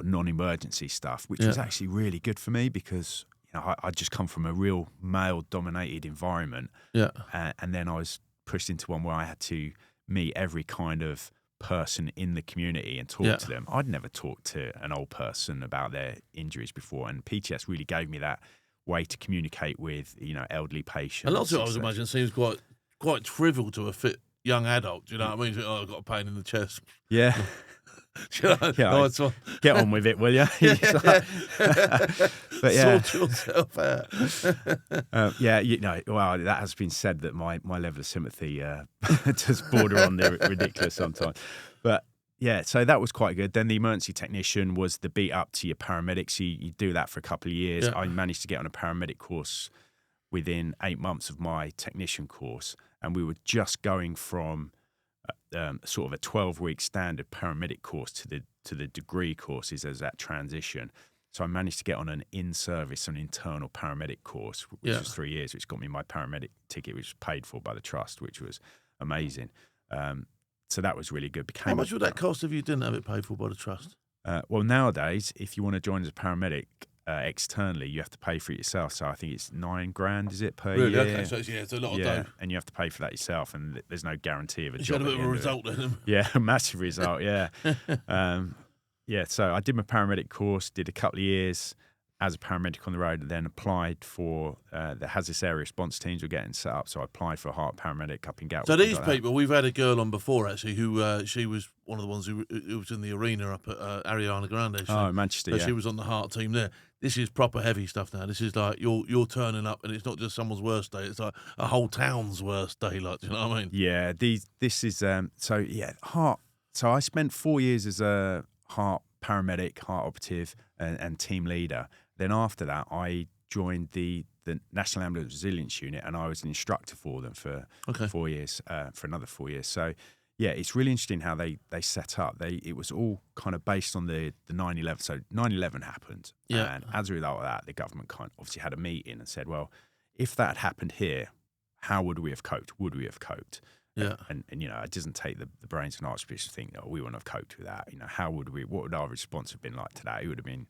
non-emergency stuff, which was actually really good for me because I just come from a real male-dominated environment. Yeah, and then I was pushed into one where I had to meet every kind of person in the community and talk to them. I'd never talked to an old person about their injuries before, and PTS really gave me that way to communicate with elderly patients. A lot of it, I would imagine, seems quite trivial to a fit young adult. Do you know what I mean? Oh, I've got a pain in the chest. Yeah. Nice one. Get on with it, will you? But sort yourself out. Well, that has been said that my level of sympathy does border on the ridiculous sometimes. But so that was quite good. Then the emergency technician was the beat up to your paramedics. You do that for a couple of years. I managed to get on a paramedic course within 8 months of my technician course, and we were just going from sort of a 12-week standard paramedic course to the degree courses as that transition. So I managed to get on an in-service, an internal paramedic course, which was 3 years, which got me my paramedic ticket, which was paid for by the trust, which was amazing. So that was really good. How much would that cost if you didn't have it paid for by the trust? Well, nowadays, if you want to join as a paramedic externally, you have to pay for it yourself. So I think it's $9,000, is it, per year? Okay, so it's a lot of dough. And you have to pay for that yourself, and there's no guarantee of a job. You had a bit of a result then. Yeah, a massive result, yeah. So I did my paramedic course, did a couple of years as a paramedic on the road, and then applied for the Hazardous Area Response Teams were getting set up. So I applied for a HART Paramedic up in Gatwick. So these people, we've had a girl on before actually who she was one of the ones who was in the arena up at Ariana Grande. Manchester, so she was on the HART team there. This is proper heavy stuff now. This is like you're turning up, and it's not just someone's worst day. It's like a whole town's worst day. Like, do you know what I mean? Yeah. This is HART. So I spent 4 years as a HART paramedic, HART operative, and team leader. Then after that, I joined the National Ambulance Resilience Unit, and I was an instructor for them for 4 years, for another 4 years. So, it's really interesting how they set up. It was all kind of based on the 9/11. So 9/11 happened, and as a result of that, the government obviously had a meeting and said, well, if that had happened here, how would we have coped? Would we have coped? Yeah. And it doesn't take the brains and hearts to think, we wouldn't have coped with that. How would we? What would our response have been like today? It would have been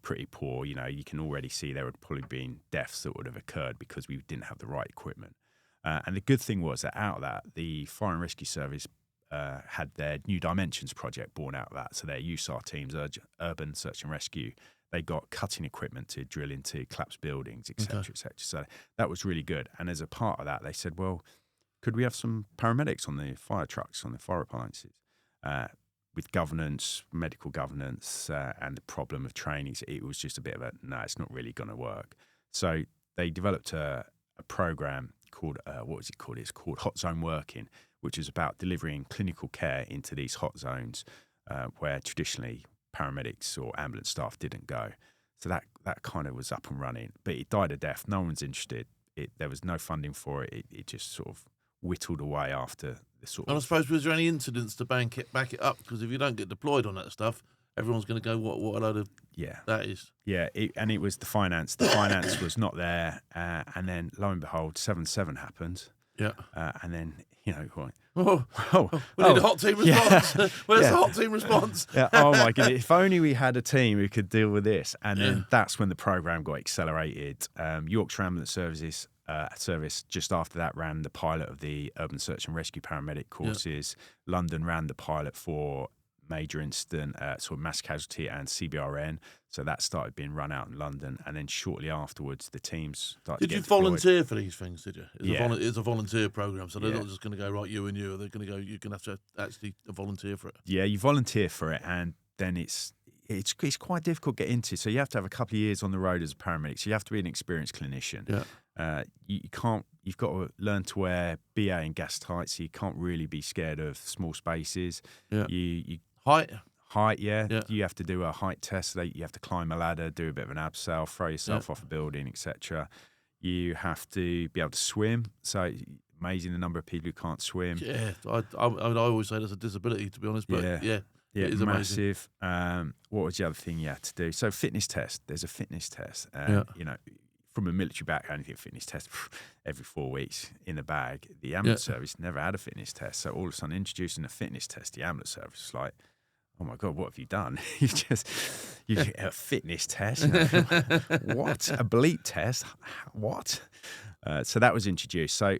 pretty poor. You can already see there would probably been deaths that would have occurred because we didn't have the right equipment. And the good thing was that out of that, the Fire and Rescue Service had their New Dimensions project born out of that. So their USAR teams, Urban Search and Rescue, they got cutting equipment to drill into collapsed buildings, et cetera, et cetera. So that was really good. And as a part of that, they said, well, could we have some paramedics on the fire trucks, on the fire appliances? With governance, medical governance, and the problem of training, it was just a bit of it's not really going to work. So they developed a program called, what was it called? It's called Hot Zone Working, which is about delivering clinical care into these hot zones where traditionally paramedics or ambulance staff didn't go. So that kind of was up and running, but it died a death. No one's interested. There was no funding for it. It just sort of whittled away after the sort of... And I suppose, was there any incidents to back it up? Because if you don't get deployed on that stuff, everyone's going to go, what a load of that is. Yeah, and it was the finance. The finance was not there. And then, lo and behold, 7/7 happened. Yeah. And then, Oh, Oh, we need a hot team response. yeah. Where's Yeah. the hot team response? Yeah. Oh my goodness! If only we had a team who could deal with this. And then Yeah. that's when the program got accelerated. Yorkshire Ambulance Service just after that ran the pilot of the Urban Search and Rescue Paramedic courses. London ran the pilot for major incident, sort of mass casualty and CBRN. So that started being run out in London, and then shortly afterwards, the teams started. Did to you get deployed. volunteer for these things? Did you? Yeah. It's a volunteer program, so they're Yeah. not just going to go right you and you. They're going to go. You're going to have to actually volunteer for it. Yeah, you volunteer for it, and then it's quite difficult to get into. So you have to have a couple of years on the road as a paramedic. So you have to be an experienced clinician. Yeah. You can't. You've got to learn to wear BA and gas tight, so you can't really be scared of small spaces. Yeah. You Height. yeah. Yeah. You have to do a height test. You have to climb a ladder, do a bit of an abseil, throw yourself off a building, etc. You have to be able to swim. So amazing the number of people who can't swim. Yeah. I always say that's a disability, to be honest. But yeah. Yeah, it is massive. What was the other thing you had to do? So fitness test. There's a fitness test. You know, from a military background, you think fitness test every 4 weeks in the bag. The ambulance service never had a fitness test. So all of a sudden introducing a fitness test, the ambulance service was like, oh my God, what have you done? you get a fitness test. You know, what? A bleep test? What? So that was introduced. So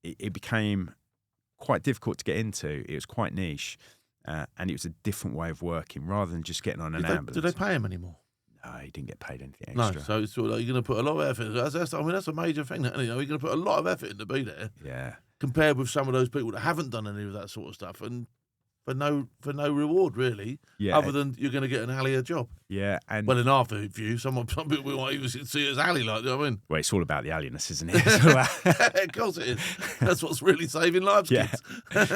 it became quite difficult to get into. It was quite niche. And it was a different way of working rather than just getting on an ambulance. Do they pay him anymore? No, he didn't get paid anything extra. No, so it's sort of like you're going to put a lot of effort. That's a major thing. You know, you're going to put a lot of effort in to be there. Yeah. Compared with some of those people that haven't done any of that sort of stuff, and for no reward really, other than you're going to get an Allier job. Yeah, and well, in our view, some people might even see it as Alley, like, you know what I mean? Well, it's all about the Allierness, isn't it? It's all about... Of course it is. That's what's really saving lives, kids.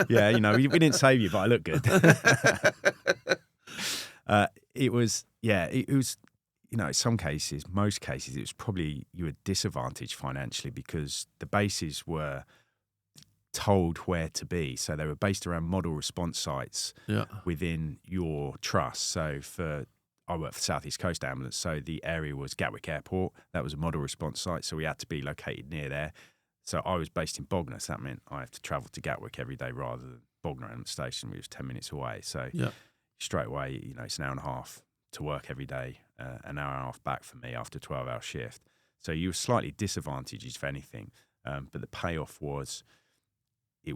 Yeah, you know, we didn't save you, but I look good. It was, you know, in some cases, most cases, it was probably you were disadvantaged financially because the bases were told where to be. So they were based around model response sites within your trust. So I worked for South East Coast Ambulance, so the area was Gatwick Airport. That was a model response site, so we had to be located near there. So I was based in Bognor, so that meant I have to travel to Gatwick every day rather than Bognor Ambulance Station, which was 10 minutes away. So straight away, you know, it's an hour and a half to work every day, an hour and a half back for me after a 12-hour shift. So you were slightly disadvantaged, if anything. But the payoff was, you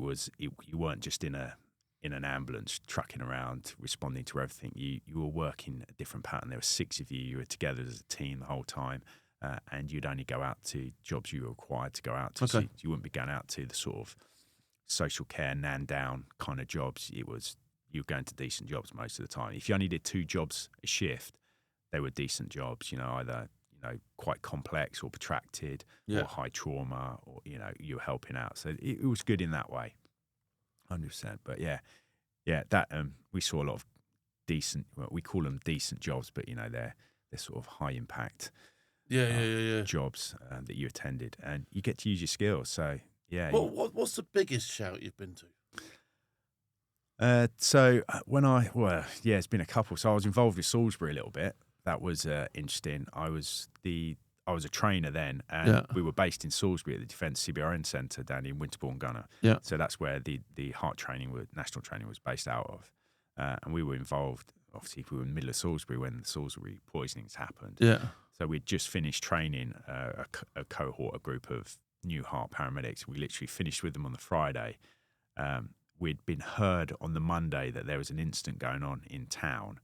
weren't just in an ambulance trucking around responding to everything. You were working a different pattern. There were 6 of you. You were together as a team the whole time, and you'd only go out to jobs you were required to go out to. So you wouldn't be going out to the sort of social care, nan down kind of jobs. You were going to decent jobs most of the time. If you only did 2 jobs a shift, they were decent jobs. You know, either quite complex or protracted or high trauma, or you were helping out. So it was good in that way, 100%. But that we saw a lot of decent. Well, we call them decent jobs, but they're sort of high impact. Jobs that you attended, and you get to use your skills. So what's the biggest shout you've been to? It's been a couple. So I was involved with Salisbury a little bit. That was interesting. I was a trainer then, and we were based in Salisbury at the Defence CBRN Centre down in Winterbourne, Gunner. Yeah. So that's where the HART training, national training, was based out of, and we were involved. Obviously, we were in the middle of Salisbury when the Salisbury poisonings happened. Yeah. So we'd just finished training a cohort, a group of new HART paramedics. We literally finished with them on the Friday. We'd been heard on the Monday that there was an incident going on in town.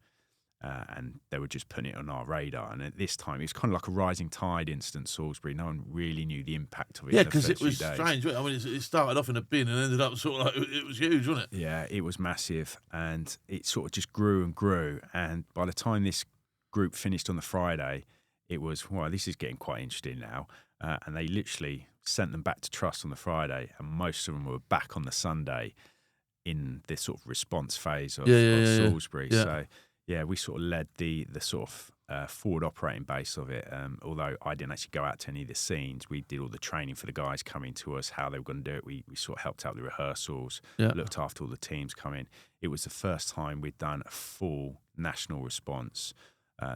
And they were just putting it on our radar. And at this time, it was kind of like a rising tide incident, Salisbury. No one really knew the impact of it. Yeah, because it was strange. I mean, it started off in a bin and ended up sort of like, it was huge, wasn't it? Yeah, it was massive. And it sort of just grew and grew. And by the time this group finished on the Friday, it was, well, this is getting quite interesting now. And they literally sent them back to trust on the Friday. And most of them were back on the Sunday in this sort of response phase of Salisbury. Yeah. So, yeah, we sort of led the sort of forward operating base of it. Although I didn't actually go out to any of the scenes, we did all the training for the guys coming to us, how they were going to do it. We sort of helped out with the rehearsals, looked after all the teams coming. It was the first time we'd done a full national response.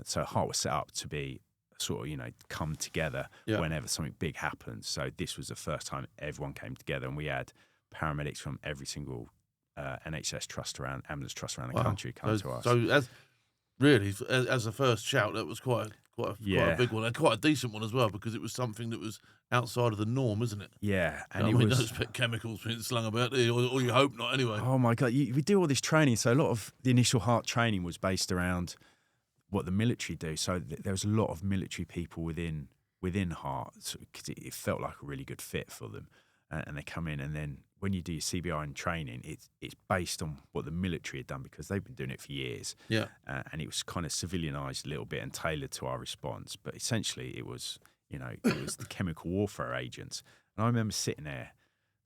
So HART was set up to be sort of, come together whenever something big happens. So this was the first time everyone came together, and we had paramedics from every single NHS trust around, ambulance trust around the country come to us. So as a first shout, that was quite a big one, and quite a decent one as well, because it was something that was outside of the norm, isn't it? Yeah, and I mean, don't expect chemicals being slung about, do you? Or you hope not, anyway. Oh my God, we do all this training. So a lot of the initial HART training was based around what the military do. So there was a lot of military people within HART, because it felt like a really good fit for them. And they come in, and then when you do your CBI and training, it's based on what the military had done, because they've been doing it for years. Yeah. And it was kind of civilianised a little bit and tailored to our response. But essentially, it was the chemical warfare agents. And I remember sitting there,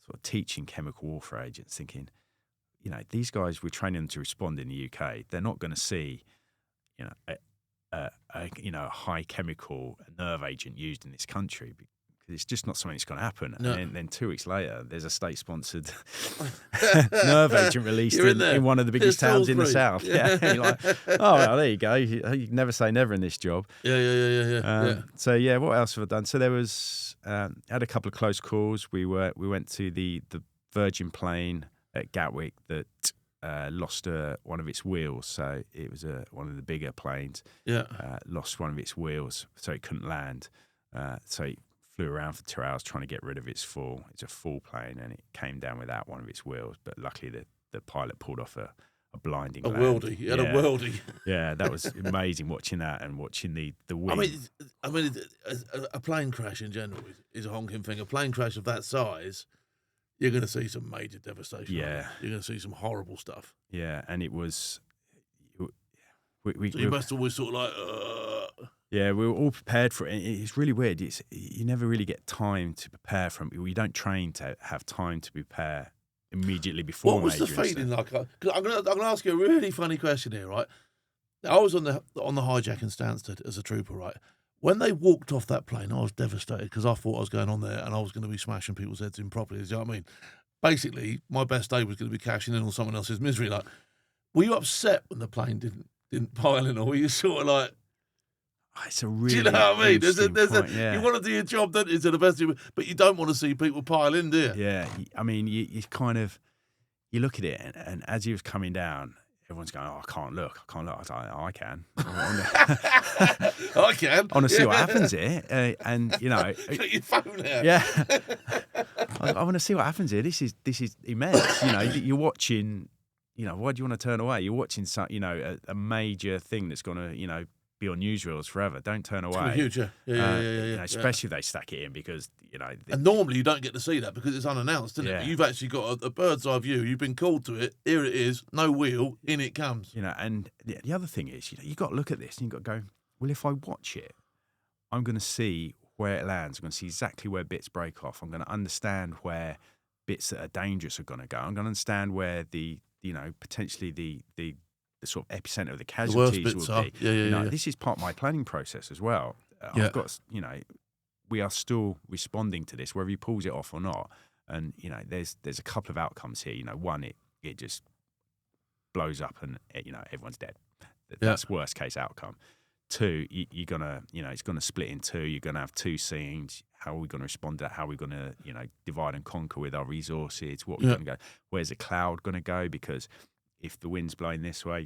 sort of teaching chemical warfare agents, thinking, these guys, we're training them to respond in the UK. They're not going to see, a high chemical nerve agent used in this country, because it's just not something that's going to happen. No. And then 2 weeks later, there's a state-sponsored nerve agent released in one of the biggest towns in the south. Yeah, you're like, oh, well, there you go. You never say never in this job. Yeah. So what else have I done? So there was had a couple of close calls. We went to the Virgin plane at Gatwick that lost one of its wheels. So it was one of the bigger planes. Yeah. Lost one of its wheels, so it couldn't land. So it flew around for 2 hours trying to get rid of its full. It's a full plane, and it came down without one of its wheels. But luckily, the pilot pulled off a blinding land. Weldy. He had a weldy. Yeah, that was amazing watching that and watching the wind. I mean, a plane crash in general is a honking thing. A plane crash of that size, you're going to see some major devastation. Yeah, you're going to see some horrible stuff. Yeah, and it was. So you must always sort of like. Yeah, we were all prepared for it. It's really weird. You never really get time to prepare from it. You don't train to have time to prepare immediately before. What was the feeling like? Cause I'm gonna ask you a really funny question here, right? I was on the hijack in Stansted as a trooper, right? When they walked off that plane, I was devastated, because I thought I was going on there and I was going to be smashing people's heads in properly. You know what I mean? Basically, my best day was going to be cashing in on someone else's misery. Like, were you upset when the plane didn't pile in, or were you sort of like? It's a really. Do you know what I mean? Yeah. You want to do your job, don't you, to the best of you, but you don't want to see people pile in, do you? Yeah, I mean, you kind of look at it, and as he was coming down, everyone's going, "Oh, I can't look." I was like, "Oh, I can." I can. I want to see what happens here, and Get your phone out. Yeah. I want to see what happens here. This is immense. You're watching. Why do you want to turn away? You're watching a major thing that's going to be on newsreels forever. Don't turn away. It's huge, yeah. Especially if they stack it in, because and normally you don't get to see that because it's unannounced, isn't it? But you've actually got a bird's eye view. You've been called to it. Here it is. No wheel. In it comes. And the other thing is, you got to look at this and you've got to go, well, if I watch it, I'm going to see where it lands. I'm going to see exactly where bits break off. I'm going to understand where bits that are dangerous are going to go. I'm going to understand where potentially the sort of epicenter of the casualties will be. Yeah. This is part of my planning process as well. I've got, we are still responding to this, whether he pulls it off or not. And there's a couple of outcomes here. One, it just blows up and everyone's dead. That's worst case outcome. Two, you're gonna it's gonna split in two. You're gonna have two scenes. How are we gonna respond to that? How are we gonna divide and conquer with our resources? What we're gonna go? Where's the cloud gonna go? Because if the wind's blowing this way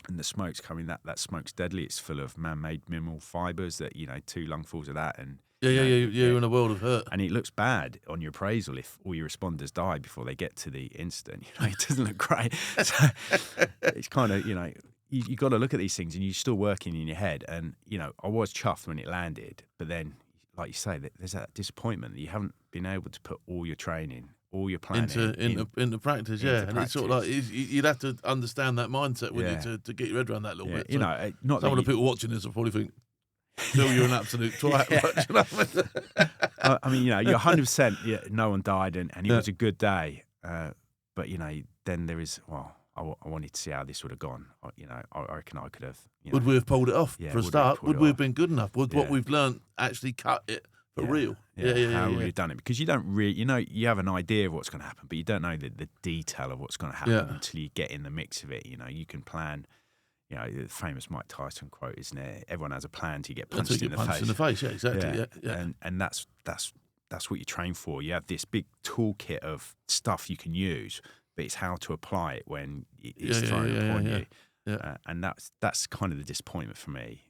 and the smoke's coming, that smoke's deadly. It's full of man-made mineral fibres that, 2 lungfuls of that. And you're in a world of hurt. And it looks bad on your appraisal if all your responders die before they get to the incident. It doesn't look great. So it's kind of, you got to look at these things and you're still working in your head. And, I was chuffed when it landed, but then, like you say, there's that disappointment that you haven't been able to put all your training, all your planning into practice, And it's sort of like you'd have to understand that mindset, wouldn't you, to get your head around that a little bit. So not some of the people watching this will probably think, Phil, you're an absolute twat. I mean, you're 100%. No one died, and it was a good day. But then there is. Well, I wanted to see how this would have gone. I reckon I could have. Would we have pulled it off for a start? Would we have been good enough? Would what we've learned actually cut it for real? How would we have done it? Because you don't really, you have an idea of what's going to happen, but you don't know the detail of what's going to happen until you get in the mix of it. You can plan. The famous Mike Tyson quote, isn't it? Everyone has a plan till you get punched in the face. Yeah, exactly. And that's that's what you train for. You have this big toolkit of stuff you can use, but it's how to apply it when it's thrown upon you. Yeah. And that's kind of the disappointment for me.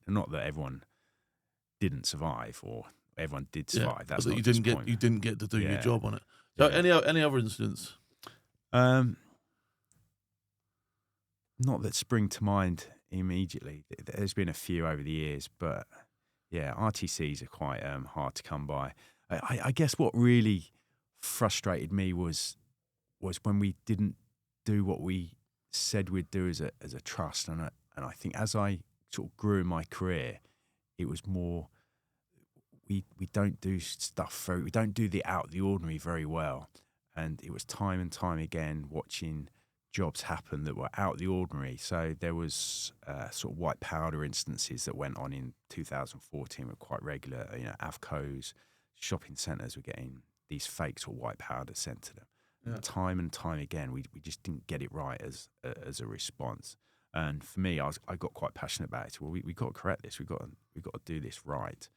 Not that everyone didn't survive or everyone did survive. That's that not you didn't get to do your job on it. So any other incidents? Not that spring to mind immediately. There's been a few over the years, but yeah, RTCs are quite hard to come by. I guess what really frustrated me was when we didn't do what we said we'd do as a trust, and I think as I sort of grew in my career, it was more we don't do stuff we don't do the out of the ordinary very well, and it was time and time again watching jobs happen that were out of the ordinary. So there was sort of white powder instances that went on in 2014 were quite regular. AVCOs, shopping centres were getting these fake sort of white powder sent to them. Yeah. Time and time again, we just didn't get it right as a response. And for me, I got quite passionate about it. Well, we got to correct this. We got to do this right.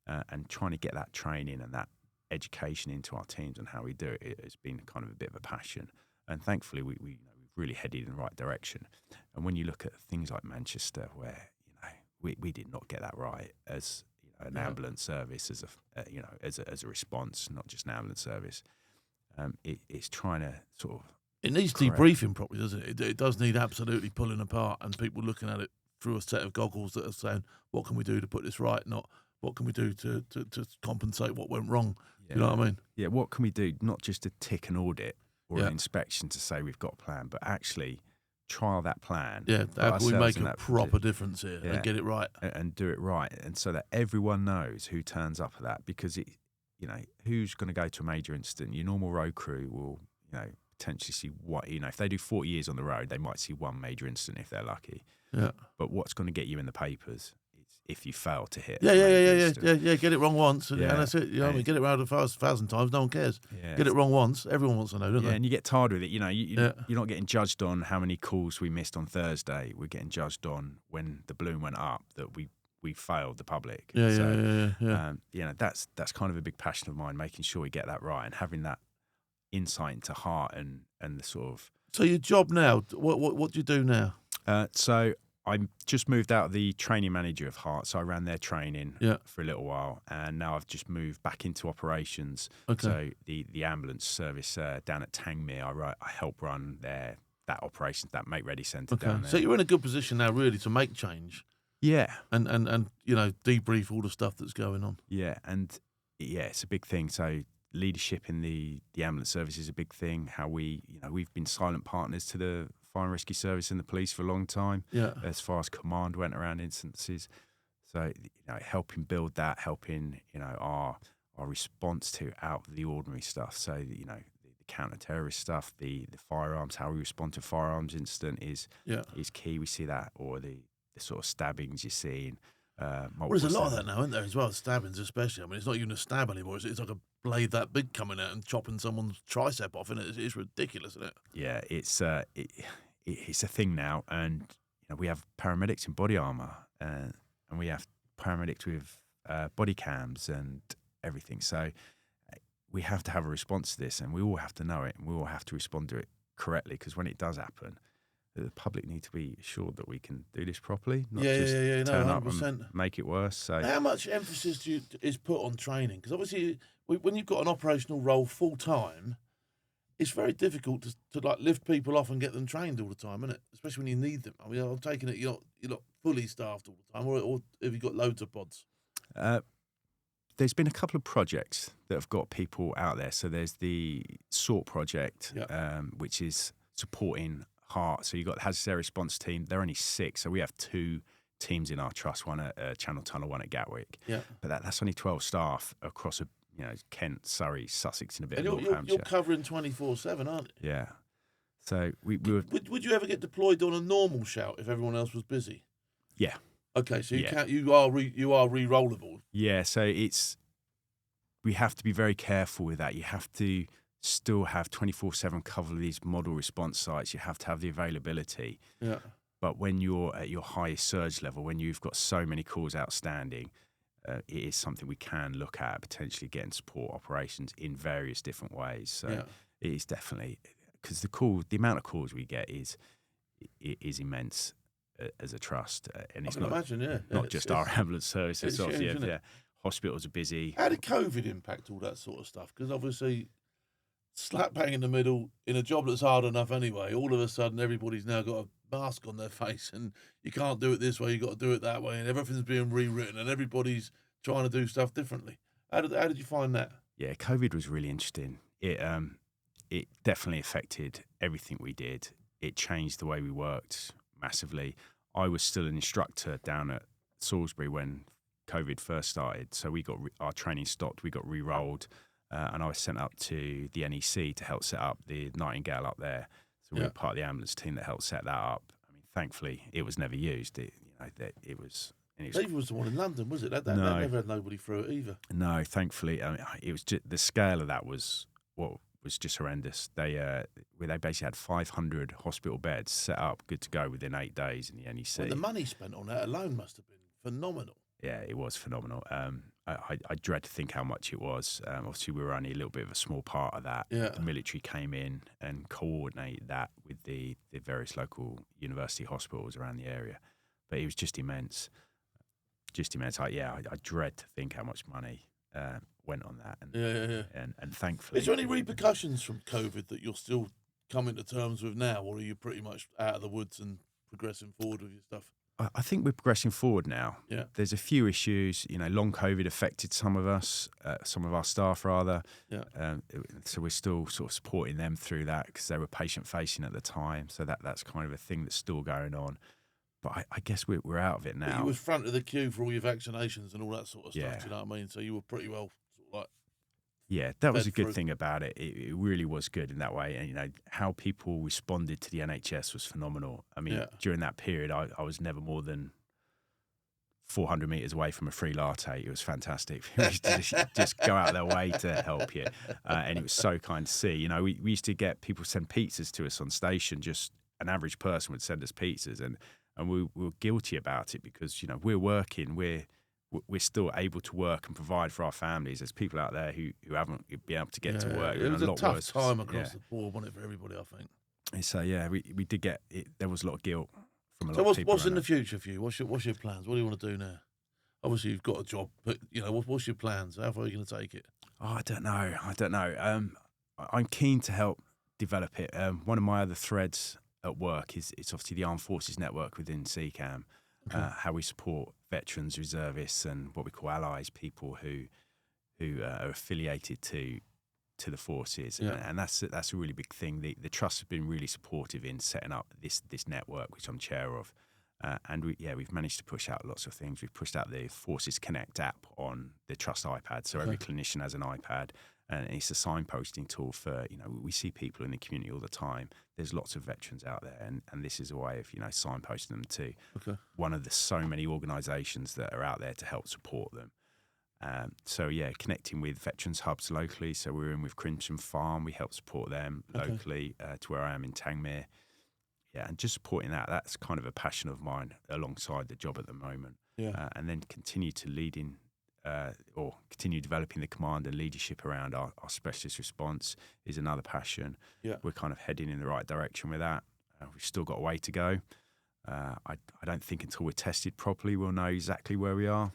And trying to get that training and that education into our teams and how we do it has been kind of a bit of a passion. And thankfully, we've really headed in the right direction. And when you look at things like Manchester, where we did not get that right as an ambulance service, as a response, not just an ambulance service. It's trying to sort of. It needs debriefing properly, doesn't it? It does need absolutely pulling apart and people looking at it through a set of goggles that are saying, "What can we do to put this right?" Not what can we do to compensate what went wrong. Yeah. You know what I mean? Yeah. What can we do? Not just to tick an audit or an inspection to say we've got a plan, but actually trial that plan. Yeah, how can we make a proper difference here and get it right? And do it right. And so that everyone knows who turns up at that, because who's going to go to a major incident? Your normal road crew will, potentially see if they do 40 years on the road, they might see one major incident if they're lucky. Yeah. But what's going to get you in the papers is if you fail to hit. Yeah. Get it wrong once, and that's it. Get it right 1,000 times, no one cares. Yeah. Get it wrong once, everyone wants to know, don't they? And you get tired with it. You're not getting judged on how many calls we missed on Thursday. We're getting judged on when the balloon went up that we failed the public. That's kind of a big passion of mine, making sure we get that right and having that insight into HART and the sort of. So your job now, what do you do now? So I just moved out of the training manager of HART, so I ran their training for a little while, and now I've just moved back into operations. Okay. So the ambulance service down at Tangmere, I help run that operation, that make ready centre down there. So you're in a good position now, really, to make change. Yeah, and debrief all the stuff that's going on. Yeah, and it's a big thing. So leadership in the ambulance service is a big thing. How we've been silent partners to the fire and rescue service and the police for a long time. Yeah, as far as command went around instances. So helping build that, helping our response to out of the ordinary stuff. So the counter-terrorist stuff, the firearms, how we respond to firearms incident is key. We see that, or the sort of stabbings you see. There's a lot of that now, isn't there, as well? Stabbings especially. I mean, it's not even a stab anymore. It's like a blade that big coming out and chopping someone's tricep off, and it's ridiculous, isn't it? Yeah, it's a thing now. And we have paramedics in body armour, and we have paramedics with body cams and everything. So we have to have a response to this, and we all have to know it, and we all have to respond to it correctly, because when it does happen, the public need to be assured that we can do this properly, not just turn up and make it worse. So, how much emphasis is put on training? Because obviously, when you've got an operational role full time, it's very difficult to lift people off and get them trained all the time, isn't it? Especially when you need them. I mean, I'm taking it you're not fully staffed all the time, or have you got loads of pods? There's been a couple of projects that have got people out there. So there's the SORT project, which is supporting HART. So you've got the Hazardous Area Response Team. They're only 6, so we have 2 teams in our trust, one at Channel Tunnel, one at Gatwick. Yeah. But that's only 12 staff across Kent, Surrey, Sussex, and a bit of North Hampshire. You're covering 24/7, aren't you? Yeah. So we were. Would you ever get deployed on a normal shout if everyone else was busy? Yeah. Okay, so you are re-rollable. Yeah. So we have to be very careful with that. You have to still have 24/7 cover of these model response sites. You have to have the availability. Yeah. But when you're at your highest surge level, when you've got so many calls outstanding, it is something we can look at potentially getting support operations in various different ways. So it is definitely, because the amount of calls we get is immense as a trust, and it's not just our ambulance service. It's obviously hospitals are busy. How did COVID impact all that sort of stuff? Because obviously, slap bang in the middle in a job that's hard enough anyway. All of a sudden, everybody's now got a mask on their face, and you can't do it this way. You got to do it that way, and everything's being rewritten, and everybody's trying to do stuff differently. How did you find that? Yeah, COVID was really interesting. It definitely affected everything we did. It changed the way we worked massively. I was still an instructor down at Salisbury when COVID first started, so we got our training stopped. We got re-rolled, and I was sent up to the NEC to help set up the Nightingale up there. So we were part of the ambulance team that helped set that up. I mean, thankfully, it was never used. It was. Neither was the one in London, was it? That never had nobody through it either. No, thankfully, I mean, it was just, the scale of that was what was just horrendous. They basically had 500 hospital beds set up, good to go within 8 days in the NEC. Well, the money spent on that alone must have been phenomenal. Yeah, it was phenomenal. I dread to think how much it was. Obviously, we were only a little bit of a small part of that. Yeah. The military came in and coordinated that with the various local university hospitals around the area. But it was just immense. Just immense. I dread to think how much money went on that. And thankfully... Is there any repercussions from COVID that you're still coming to terms with now, or are you pretty much out of the woods and progressing forward with your stuff? I think we're progressing forward now. Yeah. There's a few issues. Long COVID affected some of us, some of our staff rather. Yeah. So we're still sort of supporting them through that because they were patient-facing at the time. So that's kind of a thing that's still going on. But I guess we're out of it now. But you was front of the queue for all your vaccinations and all that sort of stuff. Yeah. Do you know what I mean? So you were pretty well sort of like... Yeah, that was a good thing about it. It really was good in that way. And, how people responded to the NHS was phenomenal. I mean, during that period, I was never more than 400 metres away from a free latte. It was fantastic. just go out of their way to help you. And it was so kind to see. We used to get people send pizzas to us on station. Just an average person would send us pizzas. And we were guilty about it because, we're working, we're still able to work and provide for our families. There's people out there who haven't been able to get to work. It was a tough worse. time across the board, wasn't it, for everybody, I think. And so, we did get it. There was a lot of guilt from a lot of people. So what's in the future for you? What's your plans? What do you want to do now? Obviously, you've got a job, but, what's your plans? How far are you going to take it? Oh, I don't know. I'm keen to help develop it. One of my other threads at work is it's obviously the Armed Forces Network within CCAM. How we support veterans, reservists, and what we call allies, people who are affiliated to the forces, and that's a really big thing. The trust have been really supportive in setting up this network, which I'm chair of, and we've managed to push out lots of things. We've pushed out the Forces Connect app on the trust iPad, so every clinician has an iPad. And it's a signposting tool for, we see people in the community all the time. There's lots of veterans out there, and this is a way of, signposting them to one of the so many organisations that are out there to help support them. Connecting with veterans hubs locally. So we're in with Crimson Farm. We help support them locally to where I am in Tangmere. Yeah, and just supporting that. That's kind of a passion of mine alongside the job at the moment. Yeah. And then continue to lead in or continue developing the command and leadership around our specialist response is another passion. Yeah. We're kind of heading in the right direction with that. We've still got a way to go. I don't think until we're tested properly we'll know exactly where we are.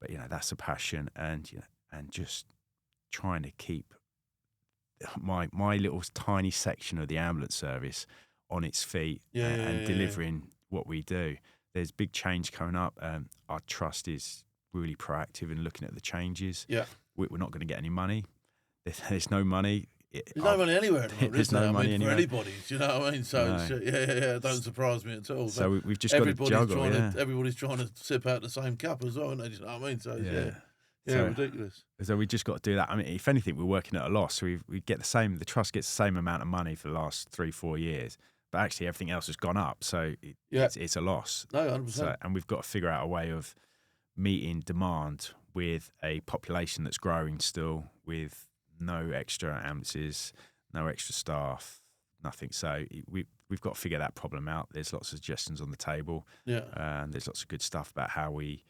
But, that's a passion, and just trying to keep my little tiny section of the ambulance service on its feet and delivering what we do. There's big change coming up. Our trust is really proactive in looking at the changes. Yeah, we're not going to get any money. There's no money. There's no money anywhere at the moment. There's no money anywhere for anybody. Do you know what I mean? So it don't surprise me at all. So we've just got to juggle. Everybody's trying to sip out the same cup as well, aren't they? Do you know what I mean? So ridiculous. So we just got to do that. I mean, if anything, we're working at a loss. So we get the same. The trust gets the same amount of money for the last 3-4 years. But actually, everything else has gone up. So it's a loss. No, 100%. And we've got to figure out a way of meeting demand with a population that's growing still, with no extra ambulances, no extra staff, nothing. So we've got to figure that problem out. There's lots of suggestions on the table. Yeah. And there's lots of good stuff about how we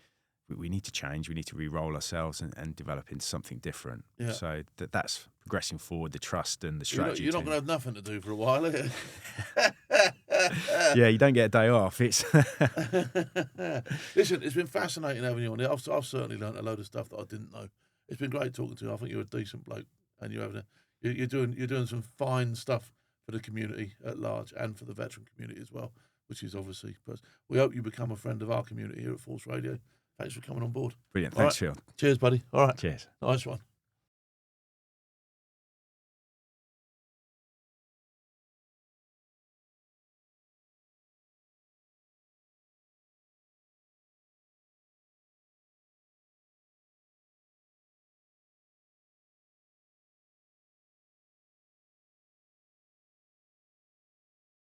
we need to change. We need to re-roll ourselves and develop into something different. Yeah. So that's progressing forward, the trust and the strategy. You're not going to have nothing to do for a while, are you? Yeah, you don't get a day off. It's Listen, it's been fascinating having you on here. I've certainly learned a load of stuff that I didn't know. It's been great talking to you. I think you're a decent bloke, and you're doing some fine stuff for the community at large and for the veteran community as well, which is obviously. We hope you become a friend of our community here at Force Radio. Thanks for coming on board. brilliant. Thanks, All right. Phil. Cheers, buddy. All right. Cheers. Nice one.